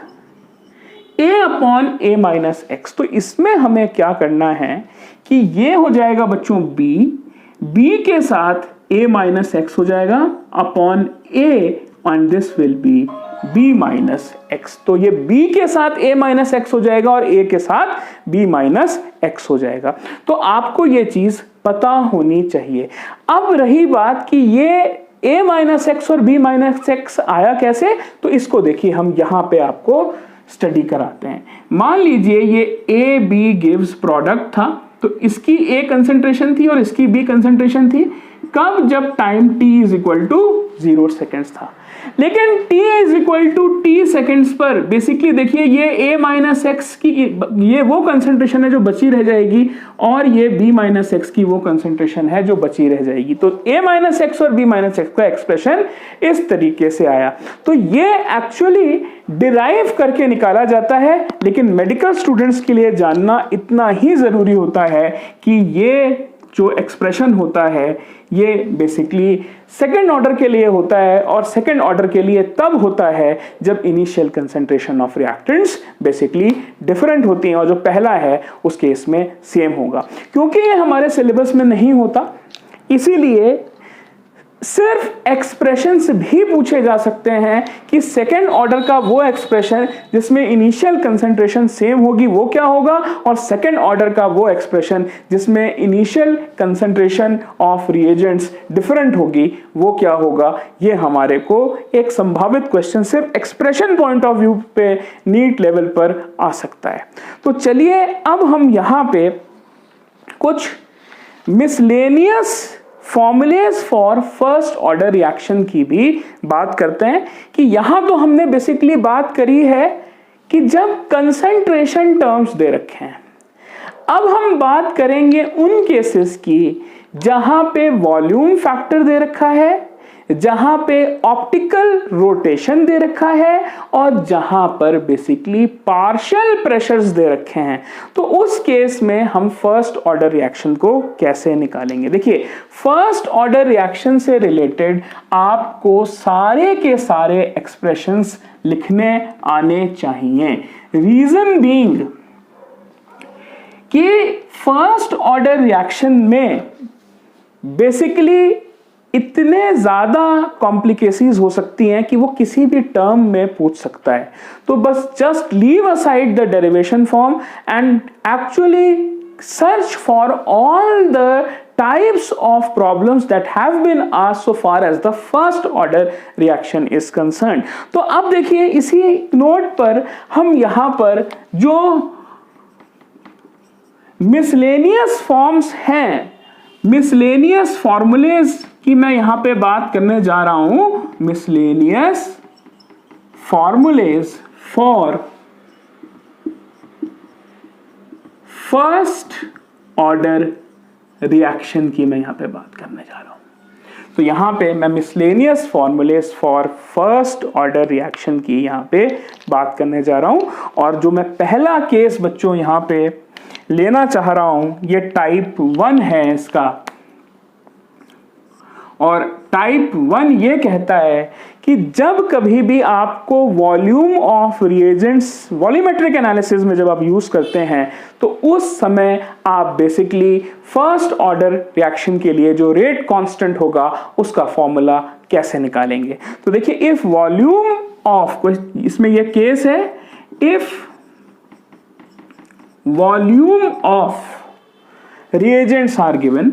A upon A minus x. तो इसमें हमें क्या करना है कि ये हो जाएगा बच्चों B के साथ A माइनस एक्स हो जाएगा upon A and this will B B minus x. तो ये B के साथ A माइनस एक्स हो जाएगा और A के साथ B माइनस एक्स हो जाएगा। तो आपको ये चीज पता होनी चाहिए। अब रही बात कि ये A माइनस एक्स और B माइनस एक्स आया कैसे, तो इसको देखिए हम यहां पे आपको स्टडी कराते हैं। मान लीजिए ये A B गिव्स प्रोडक्ट था, तो इसकी A कंसंट्रेशन थी और इसकी B कंसंट्रेशन थी। कब, जब time t is equal to 0 seconds था। लेकिन t is equal to t seconds पर बेसिकली देखिए ये A माइनस एक्स की ये वो कंसंट्रेशन है जो बची रह जाएगी और ये B माइनस एक्स की वो कंसंट्रेशन है जो बची रह जाएगी। तो A माइनस एक्स और B माइनस एक्स का एक्सप्रेशन इस तरीके से आया। तो ये एक्चुअली डिराइव करके निकाला जाता है, लेकिन मेडिकल स्टूडेंट्स के लिए जानना इतना ही जरूरी होता है कि ये जो एक्सप्रेशन होता है ये बेसिकली सेकेंड ऑर्डर के लिए होता है और सेकेंड ऑर्डर के लिए तब होता है जब initial concentration of reactants basically different होती हैं और जो पहला है उस केस में सेम होगा। क्योंकि ये हमारे सिलेबस में नहीं होता इसीलिए सिर्फ एक्सप्रेशंस भी पूछे जा सकते हैं कि सेकेंड ऑर्डर का वो एक्सप्रेशन जिसमें इनिशियल कंसंट्रेशन सेम होगी वो क्या होगा और सेकेंड ऑर्डर का वो एक्सप्रेशन जिसमें initial concentration of reagents different होगी वो क्या होगा। ये हमारे को एक संभावित क्वेश्चन सिर्फ एक्सप्रेशन पॉइंट ऑफ व्यू पे नीट लेवल पर आ सकता है। तो चलिए अब हम यहां पे कुछ miscellaneous formulas for first order reaction की भी बात करते हैं कि यहां तो हमने बेसिकली बात करी है कि जब कंसंट्रेशन टर्म्स दे रखे हैं। अब हम बात करेंगे उन केसेस की जहां पे वॉल्यूम फैक्टर दे रखा है जहां पे ऑप्टिकल रोटेशन दे रखा है और जहां पर बेसिकली पार्शियल प्रेशर्स दे रखे हैं, तो उस केस में हम फर्स्ट ऑर्डर रिएक्शन को कैसे निकालेंगे। देखिए, फर्स्ट ऑर्डर रिएक्शन से रिलेटेड आपको सारे के सारे एक्सप्रेशंस लिखने आने चाहिए। रीजन बीइंग कि फर्स्ट ऑर्डर रिएक्शन में बेसिकली इतने ज्यादा कॉम्प्लिकेशंस हो सकती हैं कि वो किसी भी टर्म में पूछ सकता है। तो बस just leave aside the derivation form and actually search for all the types of problems that have been asked so far as the first order reaction is concerned। तो अब देखिए, इसी नोट पर हम यहां पर जो मिसलेनियस फॉर्म्स हैं, मिसलेनियस फॉर्मूलेज की मैं यहां पे बात करने जा रहा हूं। Miscellaneous formulas for first order reaction की मैं यहां पे बात करने जा रहा हूं। तो यहां पे मैं miscellaneous formulas for first order reaction की यहां पे बात करने जा रहा हूं। और जो मैं पहला केस बच्चों यहां पे लेना चाह रहा हूं, ये टाइप 1 है इसका। और टाइप 1 ये कहता है कि जब कभी भी आपको volume of reagents volumetric analysis में जब आप यूज करते हैं, तो उस समय आप बेसिकली फर्स्ट ऑर्डर रिएक्शन के लिए जो रेट कांस्टेंट होगा उसका फॉर्मूला कैसे निकालेंगे। तो देखिए, इफ वॉल्यूम ऑफ, इसमें यह केस है, if volume of reagents are given,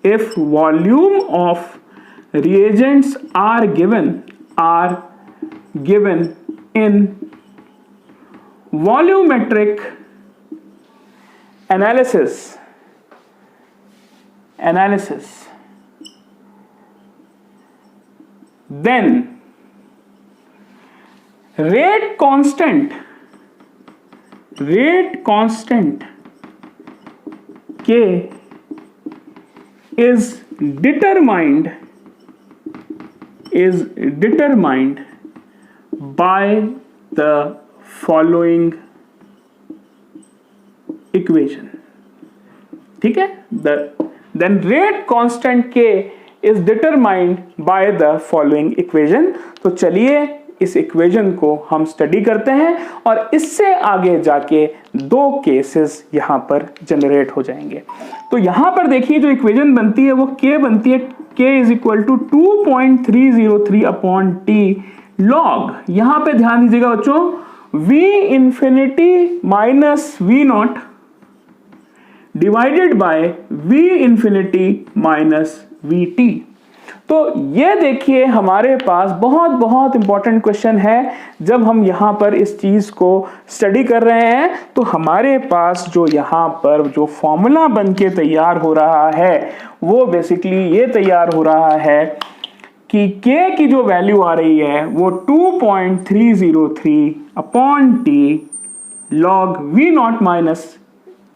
if volume of reagents are given in volumetric analysis, then rate constant K is determined by the following equation। ठीक है, then rate constant K is determined by the following equation। तो चलिए इस equation को हम study करते हैं और इससे आगे जाके दो केसेस यहां पर जनरेट हो जाएंगे। तो यहां पर देखिए, जो इक्वेशन बनती है वो K बनती है, K is equal to 2.303 upon T log, यहां पे ध्यान दीजिएगा बच्चों, V infinity minus V not divided by V infinity minus VT। तो ये देखिए, हमारे पास बहुत बहुत इंपॉर्टेंट क्वेश्चन है। जब हम यहां पर इस चीज को स्टडी कर रहे हैं, तो हमारे पास जो यहां पर जो फॉर्मूला बनके तैयार हो रहा है वो बेसिकली ये तैयार हो रहा है कि K की जो वैल्यू आ रही है वो 2.303 upon T log V not minus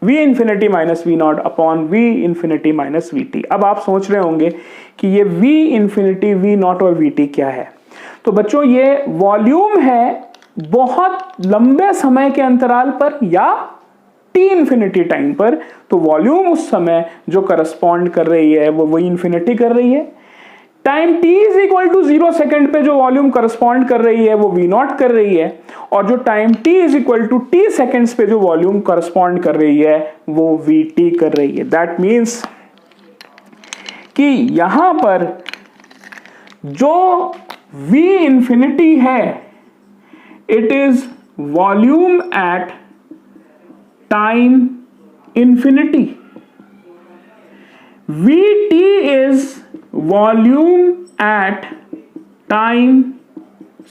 V infinity minus V not upon V infinity minus VT। अब आप सोच रहे होंगे कि ये V इंफिनिटी, V नॉट और VT क्या है। तो बच्चों, ये वॉल्यूम है बहुत लंबे समय के अंतराल पर या T इंफिनिटी टाइम पर। तो वॉल्यूम उस समय जो करस्पॉन्ड कर रही है वो V इंफिनिटी कर रही है। Time t is equal to 0 second पे जो वॉल्यूम करस्पॉन्ड कर रही है वो V नॉट कर रही है, और जो time t is equal to t seconds पे जो वॉल्यूम करस्पॉन्ड कर रही है वो VT कर रही है। दैट मीन्स कि यहां पर जो V इंफिनिटी है, it is volume at time infinity. VT is volume at time,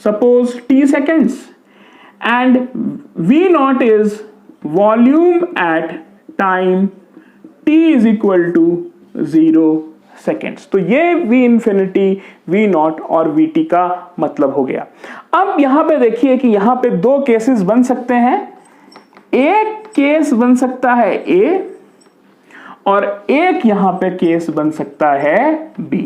suppose t seconds, and V naught is volume at time t is equal to 0 seconds। तो ये V infinity, V naught और VT का मतलब हो गया। अब यहां पे देखिए कि यहां पे दो केसेस बन सकते हैं। एक केस बन सकता है A और एक यहां पे केस बन सकता है B।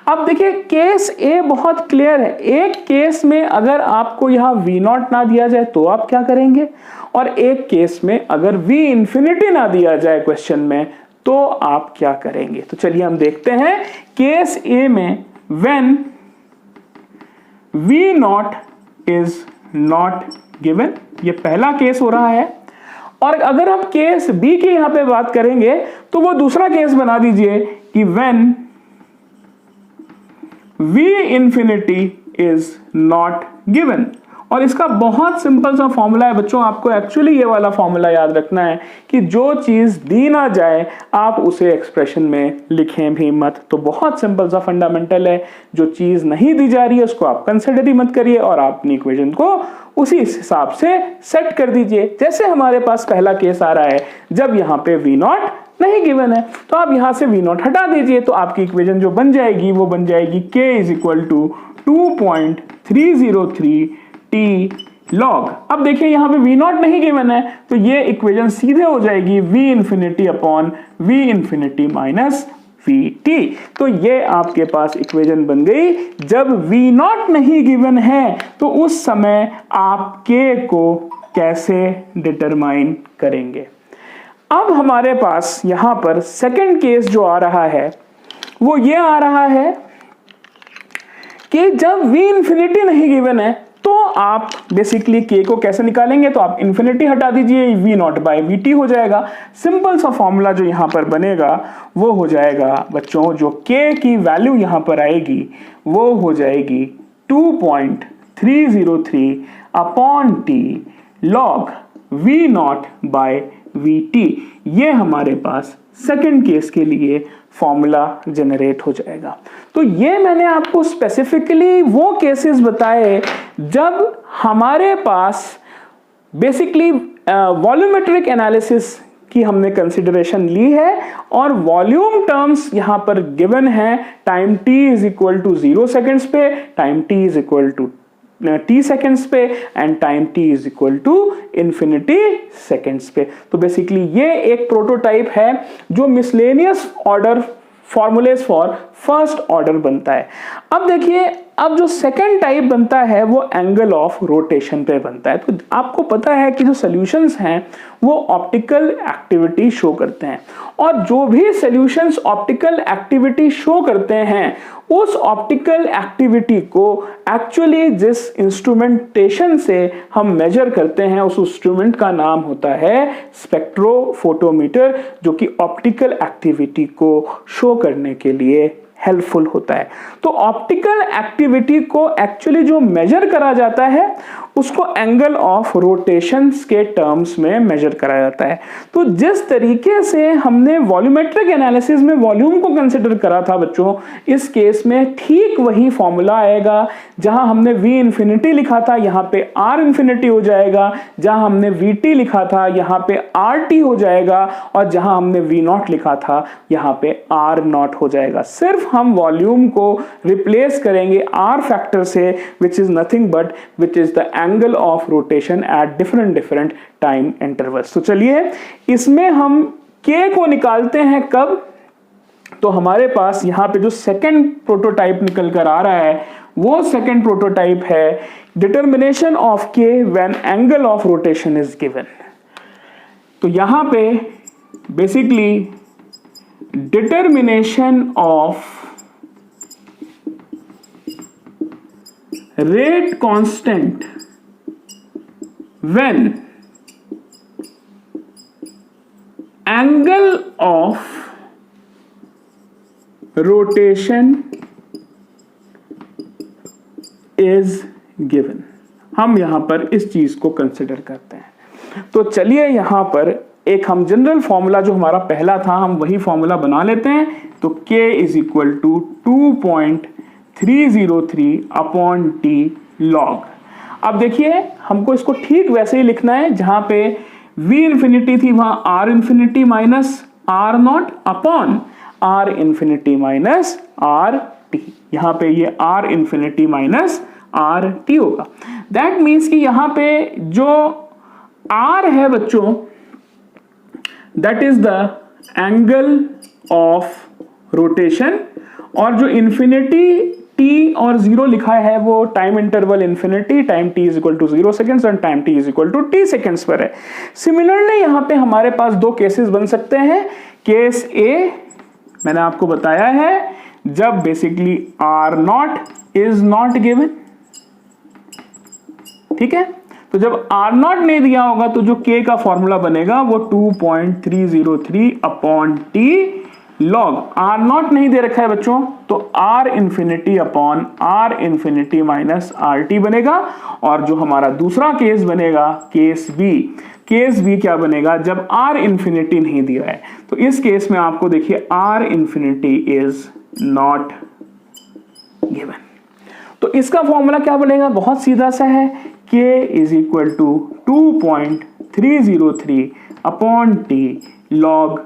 अब देखिए केस ए बहुत क्लियर है। एक केस में अगर आपको यहां V नॉट ना दिया जाए तो आप क्या करेंगे, और एक केस में अगर V इंफिनिटी ना दिया जाए क्वेश्चन में तो आप क्या करेंगे। तो चलिए हम देखते हैं केस ए में when V not is not given, ये पहला केस हो रहा है। और अगर हम केस बी की यहां पे बात करेंगे तो वो दूसरा केस बना दीजिए कि when V infinity is not given. और इसका बहुत सिंपल सा फॉर्मूला है बच्चों, आपको एक्चुअली ये वाला फॉर्मूला याद रखना है कि जो चीज दी ना जाए आप उसे एक्सप्रेशन में लिखें भी मत। तो बहुत सिंपल सा फंडामेंटल है, जो चीज नहीं दी जा रही है उसको आप कंसिडर ही मत करिए और आप अपनी इक्वेशन को उसी हिसाब से सेट कर दीजिए। जैसे हमारे पास पहला केस आ रहा है जब यहाँ पे V नॉट नहीं गिवन है, तो आप यहां से V नॉट हटा दीजिए, तो आपकी इक्वेशन जो बन जाएगी वो बन जाएगी K is equal to 2.303 T log। अब देखिए यहां पे V नॉट नहीं गिवन है तो ये इक्वेशन सीधे हो जाएगी V infinity upon V infinity minus VT। तो ये आपके पास इक्वेशन बन गई। जब V नॉट नहीं गिवन है तो उस समय आप K को कैसे डिटरमाइन करेंगे। अब हमारे पास यहां पर सेकंड केस जो आ रहा है वो ये आ रहा है कि जब V इंफिनिटी नहीं गिवन है तो आप बेसिकली K को कैसे निकालेंगे, तो आप इंफिनिटी हटा दीजिए, V नॉट बाय VT हो जाएगा। सिंपल सा फॉर्मूला जो यहां पर बनेगा वो हो जाएगा बच्चों, जो K की वैल्यू यहां पर आएगी वो हो जाएगी 2.303 upon T log V not by VT। ये हमारे पास सेकंड केस के लिए फॉर्मूला जनरेट हो जाएगा। तो ये मैंने आपको स्पेसिफिकली वो केसेस बताए जब हमारे पास बेसिकली वॉल्यूमेट्रिक एनालिसिस की हमने कंसिडरेशन ली है और वॉल्यूम टर्म्स यहां पर गिवन है, time t is equal to 0 seconds पे, time t is equal to t seconds पे and time t is equal to infinity seconds पे। तो बेसिकली ये एक प्रोटोटाइप है जो miscellaneous order formulas for first order बनता है। अब देखिए अब जो सेकंड टाइप बनता है वो एंगल ऑफ रोटेशन पे बनता है। तो आपको पता है कि जो सॉल्यूशंस हैं वो ऑप्टिकल एक्टिविटी शो करते हैं और जो भी सॉल्यूशंस ऑप्टिकल एक्टिविटी शो करते हैं उस ऑप्टिकल एक्टिविटी को एक्चुअली जिस इंस्ट्रूमेंटेशन से हम मेजर करते हैं उस इंस्ट्रूमेंट का नाम होता है स्पेक्ट्रोफोटोमीटर, जो कि ऑप्टिकल एक्टिविटी को शो करने के लिए हेल्पफुल होता है। तो ऑप्टिकल एक्टिविटी को एक्चुअली जो मेजर करा जाता है उसको एंगल ऑफ रोटेशंस के टर्म्स में मेजर करा जाता है। तो जिस तरीके से हमने वॉल्यूमेट्रिक एनालिसिस में वॉल्यूम को कंसिडर करा था बच्चों, इस केस में ठीक वही फॉर्मूला आएगा। जहां हमने V इंफिनिटी लिखा था यहां पे R इंफिनिटी हो जाएगा, जहां हमने VT लिखा था यहां पे RT हो जाएगा और जहां हमने V नॉट लिखा था यहां पे R नॉट हो जाएगा। सिर्फ हम वॉल्यूम को रिप्लेस करेंगे R फैक्टर से, which is nothing but which is the angle of rotation at different time intervals. तो चलिए इसमें हम K को निकालते हैं कब, तो हमारे पास यहां पे जो सेकंड प्रोटोटाइप निकल कर आ रहा है वो सेकंड प्रोटोटाइप है determination of K when angle of rotation is given. तो यहां पे basically determination of rate constant when angle of rotation is given। हम यहां पर इस चीज को कंसिडर करते हैं। तो चलिए यहां पर एक हम जनरल फॉर्मूला जो हमारा पहला था हम वही फॉर्मूला बना लेते हैं। तो K is equal to 2.303 upon T log। अब देखिए हमको इसको ठीक वैसे ही लिखना है, जहां पे V इंफिनिटी थी वहां R infinity minus R not upon R infinity minus RT। यहां पे ये R इंफिनिटी माइनस RT होगा। दैट मीन्स कि यहां पे जो R है बच्चों that is the angle of rotation और जो इन्फिनिटी t और 0 लिखा है वो time interval infinity, time t is equal to 0 seconds और time t is equal to t seconds पर है। सिमिलरली यहां पे हमारे पास दो केसेस बन सकते हैं। केस ए मैंने आपको बताया है जब basically r not is not given, ठीक है। तो जब r नॉट नहीं दिया होगा तो जो k का फॉर्मूला बनेगा वो 2.303 upon t log r not नहीं दे रखा है बच्चों, तो r infinity upon r infinity minus RT बनेगा। और जो हमारा दूसरा केस बनेगा केस बी क्या बनेगा जब r इंफिनिटी नहीं दिया है, तो इस केस में आपको देखिए r infinity is not given. तो इसका फॉर्मूला क्या बनेगा, बहुत सीधा सा है, k is equal to 2.303 upon t log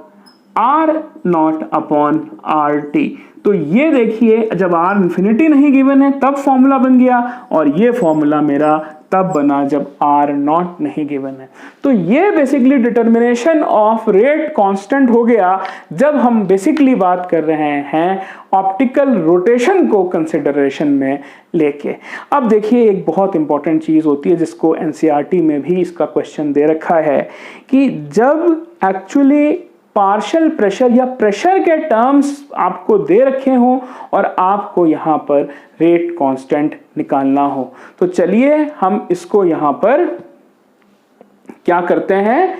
r not upon RT। तो ये देखिए जब r इंफिनिटी नहीं गिवन है तब फॉर्मूला बन गया, और ये फॉर्मूला मेरा तब बना जब r नॉट नहीं गिवन है। तो ये basically determination of rate constant हो गया जब हम बेसिकली बात कर रहे हैं ऑप्टिकल रोटेशन को कंसिडरेशन में लेके। अब देखिए एक बहुत इंपॉर्टेंट चीज होती है जिसको एनसीईआरटी में भी इसका क्वेश्चन दे रखा है कि जब एक्चुअली पार्शियल प्रेशर या प्रेशर के टर्म्स आपको दे रखे हों और आपको यहां पर रेट कांस्टेंट निकालना हो, तो चलिए हम इसको यहां पर क्या करते हैं,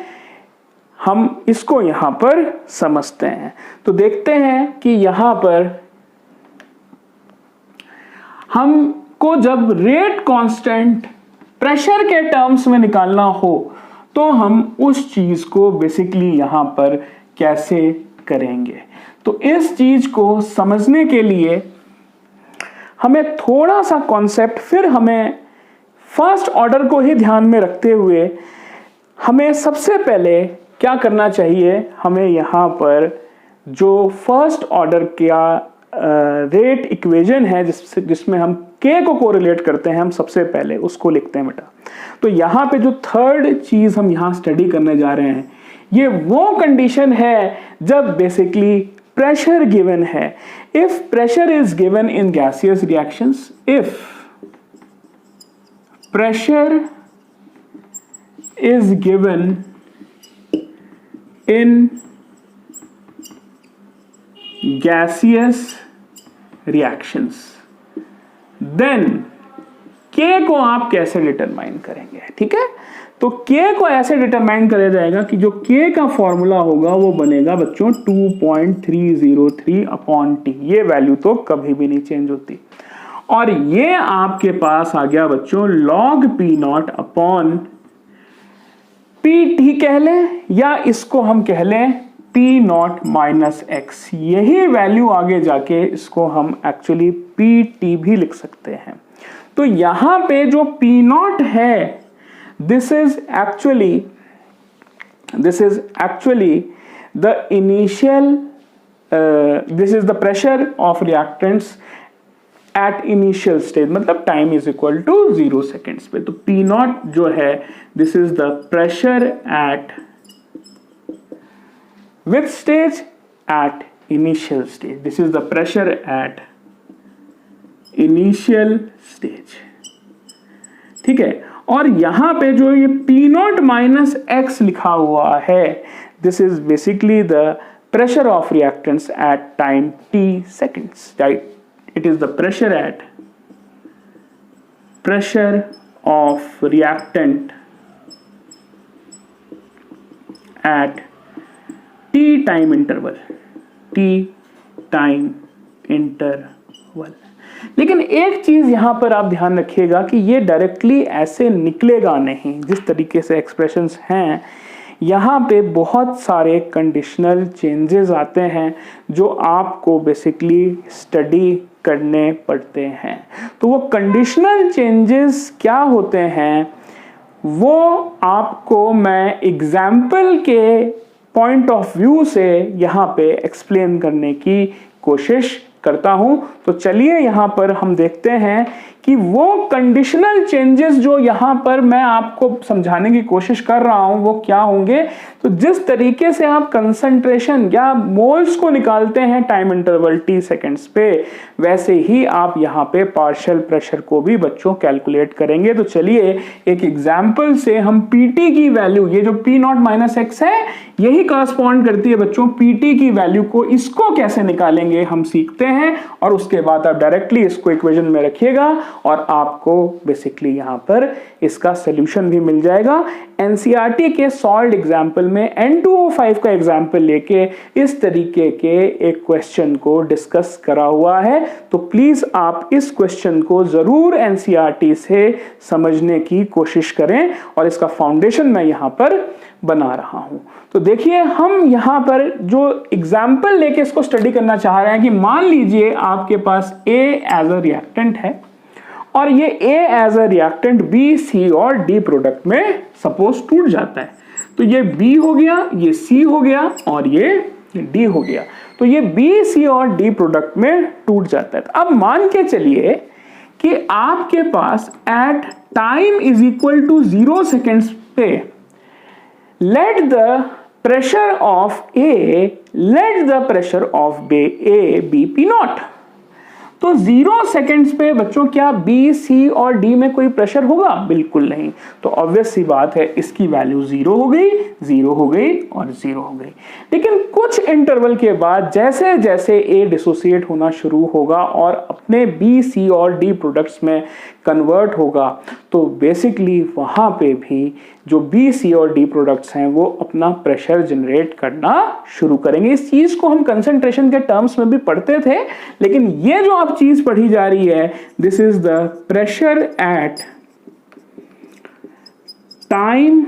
हम इसको यहां पर समझते हैं। तो देखते हैं कि यहां पर हमको जब रेट कांस्टेंट प्रेशर के टर्म्स में निकालना हो तो हम उस चीज को बेसिकली यहां पर कैसे करेंगे। तो इस चीज को समझने के लिए हमें थोड़ा सा कॉन्सेप्ट, फिर हमें फर्स्ट ऑर्डर को ही ध्यान में रखते हुए हमें सबसे पहले क्या करना चाहिए, हमें यहाँ पर जो फर्स्ट ऑर्डर का रेट इक्वेशन है जिसमें हम k को कोरिलेट करते हैं, हम सबसे पहले उसको लिखते हैं बेटा। तो यहाँ पे जो थर्ड चीज हम यहाँ स्टडी करने जा रहे हैं, ये वो कंडीशन है जब बेसिकली प्रेशर गिवन है। If pressure is given in gaseous reactions, if pressure is given in gaseous reactions, then K को आप कैसे डिटरमाइन करेंगे, ठीक है। तो K को ऐसे डिटरमाइन किया जाएगा कि जो K का फॉर्मूला होगा वो बनेगा बच्चों 2.303 अपॉन T। ये वैल्यू तो कभी भी नहीं चेंज होती, और ये आपके पास आ गया बच्चों log P not upon PT कह लें, या इसको हम कह लें P नॉट माइनस एक्स। यही वैल्यू आगे जाके इसको हम एक्चुअली PT भी लिख सकते हैं। तो यहां पे जो P नॉट है, this is actually the initial, this is the pressure of reactants at initial stage, मतलब time is equal to 0 seconds पे। तो P नॉट जो है this is the pressure at which stage? At initial stage. This is the pressure at initial stage, ठीक है। और यहां पे जो ये P नॉट माइनस एक्स लिखा हुआ है, this is basically the pressure of reactants at time t seconds, right? It is the pressure of reactant at T time interval. लेकिन एक चीज यहां पर आप ध्यान रखिएगा कि ये डायरेक्टली ऐसे निकलेगा नहीं। जिस तरीके से एक्सप्रेशंस हैं यहाँ पे बहुत सारे कंडीशनल चेंजेस आते हैं जो आपको बेसिकली स्टडी करने पड़ते हैं। तो वो कंडीशनल चेंजेस क्या होते हैं वो आपको मैं एग्जाम्पल के पॉइंट ऑफ व्यू से यहाँ पे एक्सप्लेन करने की कोशिश करता हूं। तो चलिए यहाँ पर हम देखते हैं कि वो कंडीशनल चेंजेस जो यहां पर मैं आपको समझाने की कोशिश कर रहा हूं वो क्या होंगे। तो जिस तरीके से आप कंसंट्रेशन या मोल्स को निकालते हैं टाइम इंटरवल t सेकेंड्स पे, वैसे ही आप यहां पे पार्शियल प्रेशर को भी बच्चों कैलकुलेट करेंगे। तो चलिए एक एग्जांपल से हम पीटी की वैल्यू, ये जो पी नॉट माइनस एक्स है यही करस्पॉन्ड करती है बच्चों पीटी की वैल्यू को, इसको कैसे निकालेंगे हम सीखते हैं। और उसके बाद आप डायरेक्टली इसको इक्वेशन में रखिएगा और आपको बेसिकली यहां पर इसका सोल्यूशन भी मिल जाएगा। एनसीईआरटी के सॉल्व्ड एग्जाम्पल में N2O5 का एग्जाम्पल लेके इस तरीके के एक क्वेश्चन को डिस्कस करा हुआ है। तो प्लीज आप इस क्वेश्चन को जरूर एनसीईआरटी से समझने की कोशिश करें और इसका फाउंडेशन मैं यहां पर बना रहा हूं। तो देखिए हम यहां पर जो एग्जाम्पल लेके इसको स्टडी करना चाह रहे हैं कि मान लीजिए आपके पास A एज अ रिएक्टेंट है और ये A as a reactant B, C और D प्रोडक्ट में सपोज टूट जाता है। तो ये B हो गया, ये C हो गया और ये D हो गया। तो ये B, C और D प्रोडक्ट में टूट जाता है। तो अब मान के चलिए कि आपके पास at time is equal to 0 seconds पे let the pressure of A be P naught। तो 0 सेकेंड्स पे बच्चों क्या B, C और D में कोई प्रेशर होगा? बिल्कुल नहीं। तो ऑब्वियस सी बात है इसकी वैल्यू 0 हो गई, 0 हो गई और 0 हो गई। लेकिन कुछ इंटरवल के बाद जैसे जैसे A डिसोसिएट होना शुरू होगा और अपने B, C और D प्रोडक्ट्स में कन्वर्ट होगा तो बेसिकली वहां पे भी जो B, C और D प्रोडक्ट्स हैं वो अपना प्रेशर जनरेट करना शुरू करेंगे। इस चीज को हम कंसंट्रेशन के टर्म्स में भी पढ़ते थे, लेकिन ये जो आप चीज पढ़ी जा रही है this is the pressure eight time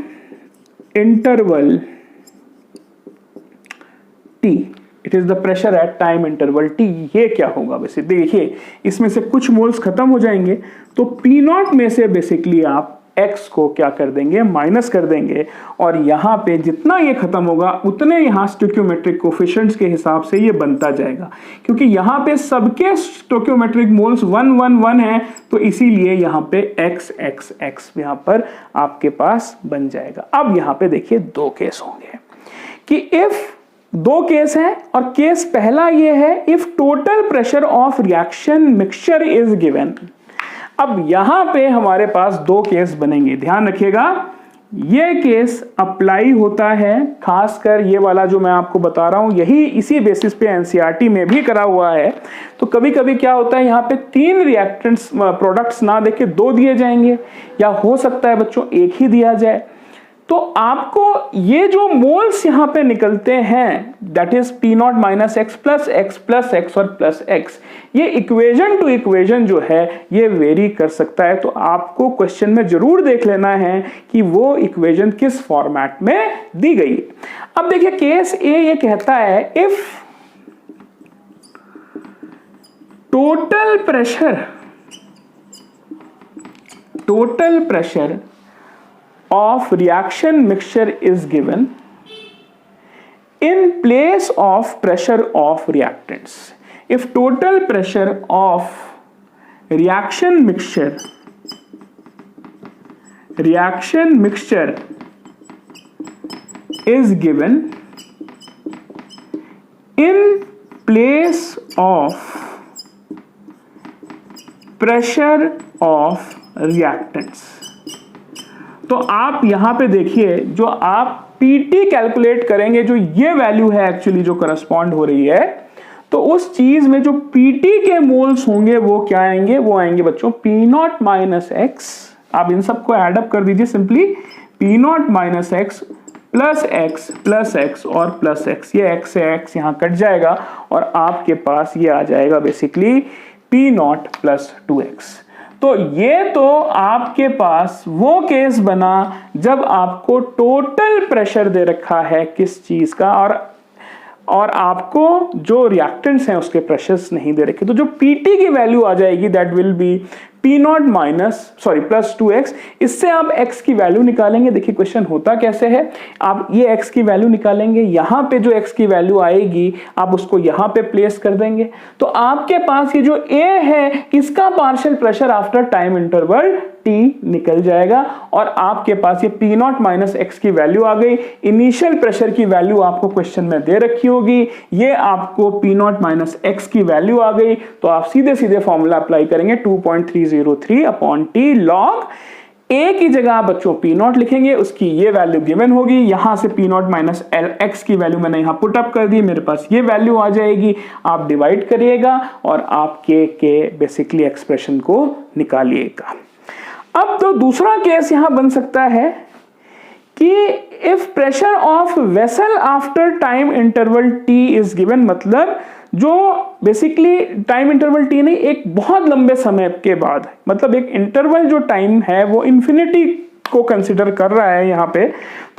interval T। It is the pressure eight time interval T। ये क्या होगा? वैसे देखिए इसमें से कुछ मोल्स खत्म हो जाएंगे तो P नॉट में से बेसिकली आप X को क्या कर देंगे? माइनस कर देंगे और यहां पे जितना ये खत्म होगा उतने यहां स्टोइकियोमेट्रिक कोफिशिएंट्स के हिसाब से ये बनता जाएगा, क्योंकि यहां पे सबके स्टोइकियोमेट्रिक मोल्स 1 1 1 है तो इसीलिए यहां पे X X X यहां पर आपके पास बन जाएगा। अब यहां पे देखिए दो केस होंगे कि इफ दो केस है और केस पहला ये है if total pressure of reaction mixture is given. अब यहां पे हमारे पास दो केस बनेंगे, ध्यान रखिएगा। ये केस अप्लाई होता है खासकर ये वाला जो मैं आपको बता रहा हूं यही इसी बेसिस पे एनसीईआरटी में भी करा हुआ है। तो कभी कभी क्या होता है यहां पे 3 रिएक्टेंट्स प्रोडक्ट्स ना देके 2 दिए जाएंगे या हो सकता है बच्चों एक ही दिया जाए। तो आपको ये जो मोल्स यहां पे निकलते हैं that is P not minus x plus x और प्लस एक्स, ये इक्वेशन टू इक्वेशन जो है ये वेरी कर सकता है। तो आपको क्वेश्चन में जरूर देख लेना है कि वो इक्वेशन किस फॉर्मेट में दी गई है। अब देखिए केस ए ये कहता है if total pressure of reaction mixture is given in place of pressure of reactants. If total pressure of reaction mixture is given in place of pressure of reactants, तो आप यहां पे देखिए जो आप पीटी कैलकुलेट करेंगे जो ये वैल्यू है एक्चुअली जो करस्पॉन्ड हो रही है, तो उस चीज में जो पीटी के मोल्स होंगे वो क्या आएंगे? वो आएंगे बच्चों P नॉट माइनस एक्स। आप इन सबको एडअप कर दीजिए simply P not minus x plus x और प्लस एक्स। ये एक्स से एक्स यहां कट जाएगा और आपके पास ये आ जाएगा basically P not plus 2x। तो ये तो आपके पास वो केस बना जब आपको टोटल प्रेशर दे रखा है किस चीज का और आपको जो रिएक्टेंट्स हैं उसके प्रेशर्स नहीं दे रखे। तो जो पीटी की वैल्यू आ जाएगी that will B P not plus 2x, इससे आप x की वैल्यू निकालेंगे। देखिए क्वेश्चन होता कैसे है, आप ये x की वैल्यू निकालेंगे, यहां पे जो x की वैल्यू आएगी आप उसको यहां पे प्लेस कर देंगे, तो आपके पास ये जो a है इसका partial pressure after time interval t निकल जाएगा और आपके पास ये पी नॉट माइनस एक्स की वैल्यू आ गई। इनिशियल प्रेशर की वैल्यू आपको क्वेश्चन में दे रखी होगी, ये आपको पी नॉट माइनस एक्स की वैल्यू आ गई, तो आप सीधे सीधे फॉर्मूला अप्लाई करेंगे 2.303 अपॉन टी लॉग ए की जगह आप बच्चों पी नॉट लिखेंगे, उसकी ये वैल्यू गिवन होगी, यहां से पी नॉट माइनस एक्स की वैल्यू मैंने यहां पुट अप कर दी, मेरे पास ये वैल्यू आ जाएगी, आप डिवाइड करिएगा और आप के बेसिकली एक्सप्रेशन को निकालिएगा। अब तो दूसरा केस यहां बन सकता है कि if pressure of vessel after time interval T is given, मतलब जो बेसिकली टाइम इंटरवल टी नहीं, एक बहुत लंबे समय के बाद, मतलब एक इंटरवल जो टाइम है वो इंफिनिटी को कंसिडर कर रहा है यहां पे,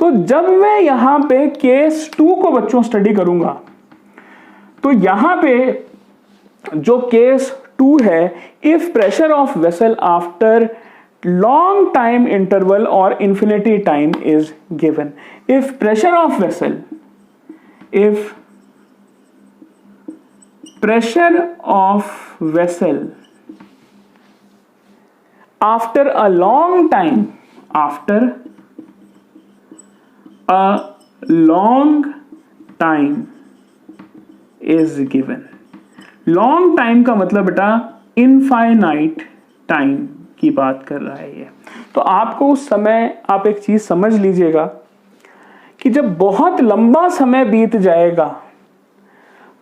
तो जब मैं यहां पे केस 2 को बच्चों स्टडी करूंगा तो यहां पे जो केस 2 है, if pressure of vessel after long time interval or infinity time is given, if pressure of vessel after a long time is given, long time का मतलब बेटा infinite time की बात कर रहा है ये, तो आपको उस समय आप एक चीज समझ लीजिएगा कि जब बहुत लंबा समय बीत जाएगा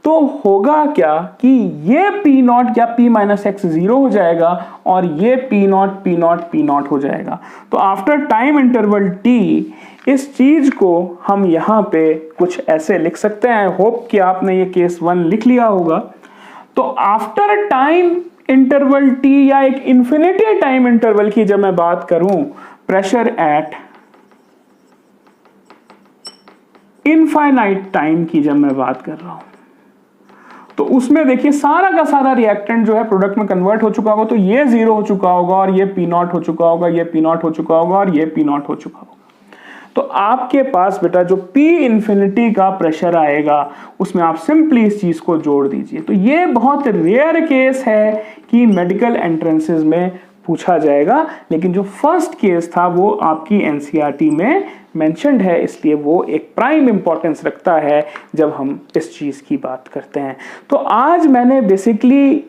तो होगा क्या कि ये पी नॉट या पी माइनस एक्स 0 हो जाएगा और ये पी नॉट हो जाएगा। तो आफ्टर टाइम इंटरवल टी इस चीज को हम यहां पे कुछ ऐसे लिख सकते हैं। आई होप कि आपने ये केस 1 लिख लिया होगा। तो आफ्टर टाइम इंटरवल टी या एक इंफिनिटी टाइम इंटरवल की जब मैं बात करूं, प्रेशर एट इनफाइनाइट टाइम की जब मैं बात कर रहा हूं, तो उसमें देखिए सारा का सारा रिएक्टेंट जो है प्रोडक्ट में कन्वर्ट हो चुका होगा, तो ये 0 हो चुका होगा और ये पी नॉट हो चुका होगा, ये पी नॉट हो चुका होगा और ये पी नॉट हो चुका होगा। तो आपके पास बेटा जो P इंफिनिटी का प्रेशर आएगा उसमें आप सिंपली इस चीज को जोड़ दीजिए। तो ये बहुत रेयर केस है कि मेडिकल एंट्रेंसेस में पूछा जाएगा, लेकिन जो फर्स्ट केस था वो आपकी एनसीईआरटी में मेंशन्ड है, इसलिए वो एक प्राइम इंपॉर्टेंस रखता है जब हम इस चीज की बात करते हैं। तो आज मैंने बेसिकली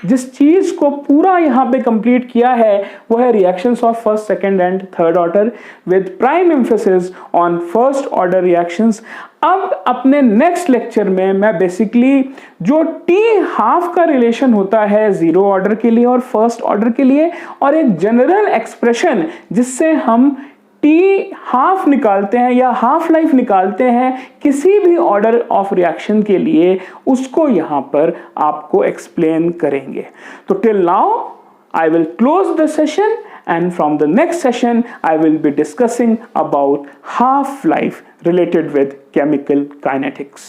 जिस चीज को पूरा यहां पे कंप्लीट किया है वो है reactions of first, second and third order with prime emphasis on first order reactions. अब अपने नेक्स्ट लेक्चर में मैं बेसिकली जो टी हाफ का रिलेशन होता है 0 ऑर्डर के लिए और फर्स्ट ऑर्डर के लिए, और एक जनरल एक्सप्रेशन जिससे हम टी हाफ निकालते हैं या हाफ लाइफ निकालते हैं किसी भी ऑर्डर ऑफ रिएक्शन के लिए, उसको यहां पर आपको एक्सप्लेन करेंगे। तो till now I will close the session, and from the next session I will be discussing about half-life related with chemical kinetics.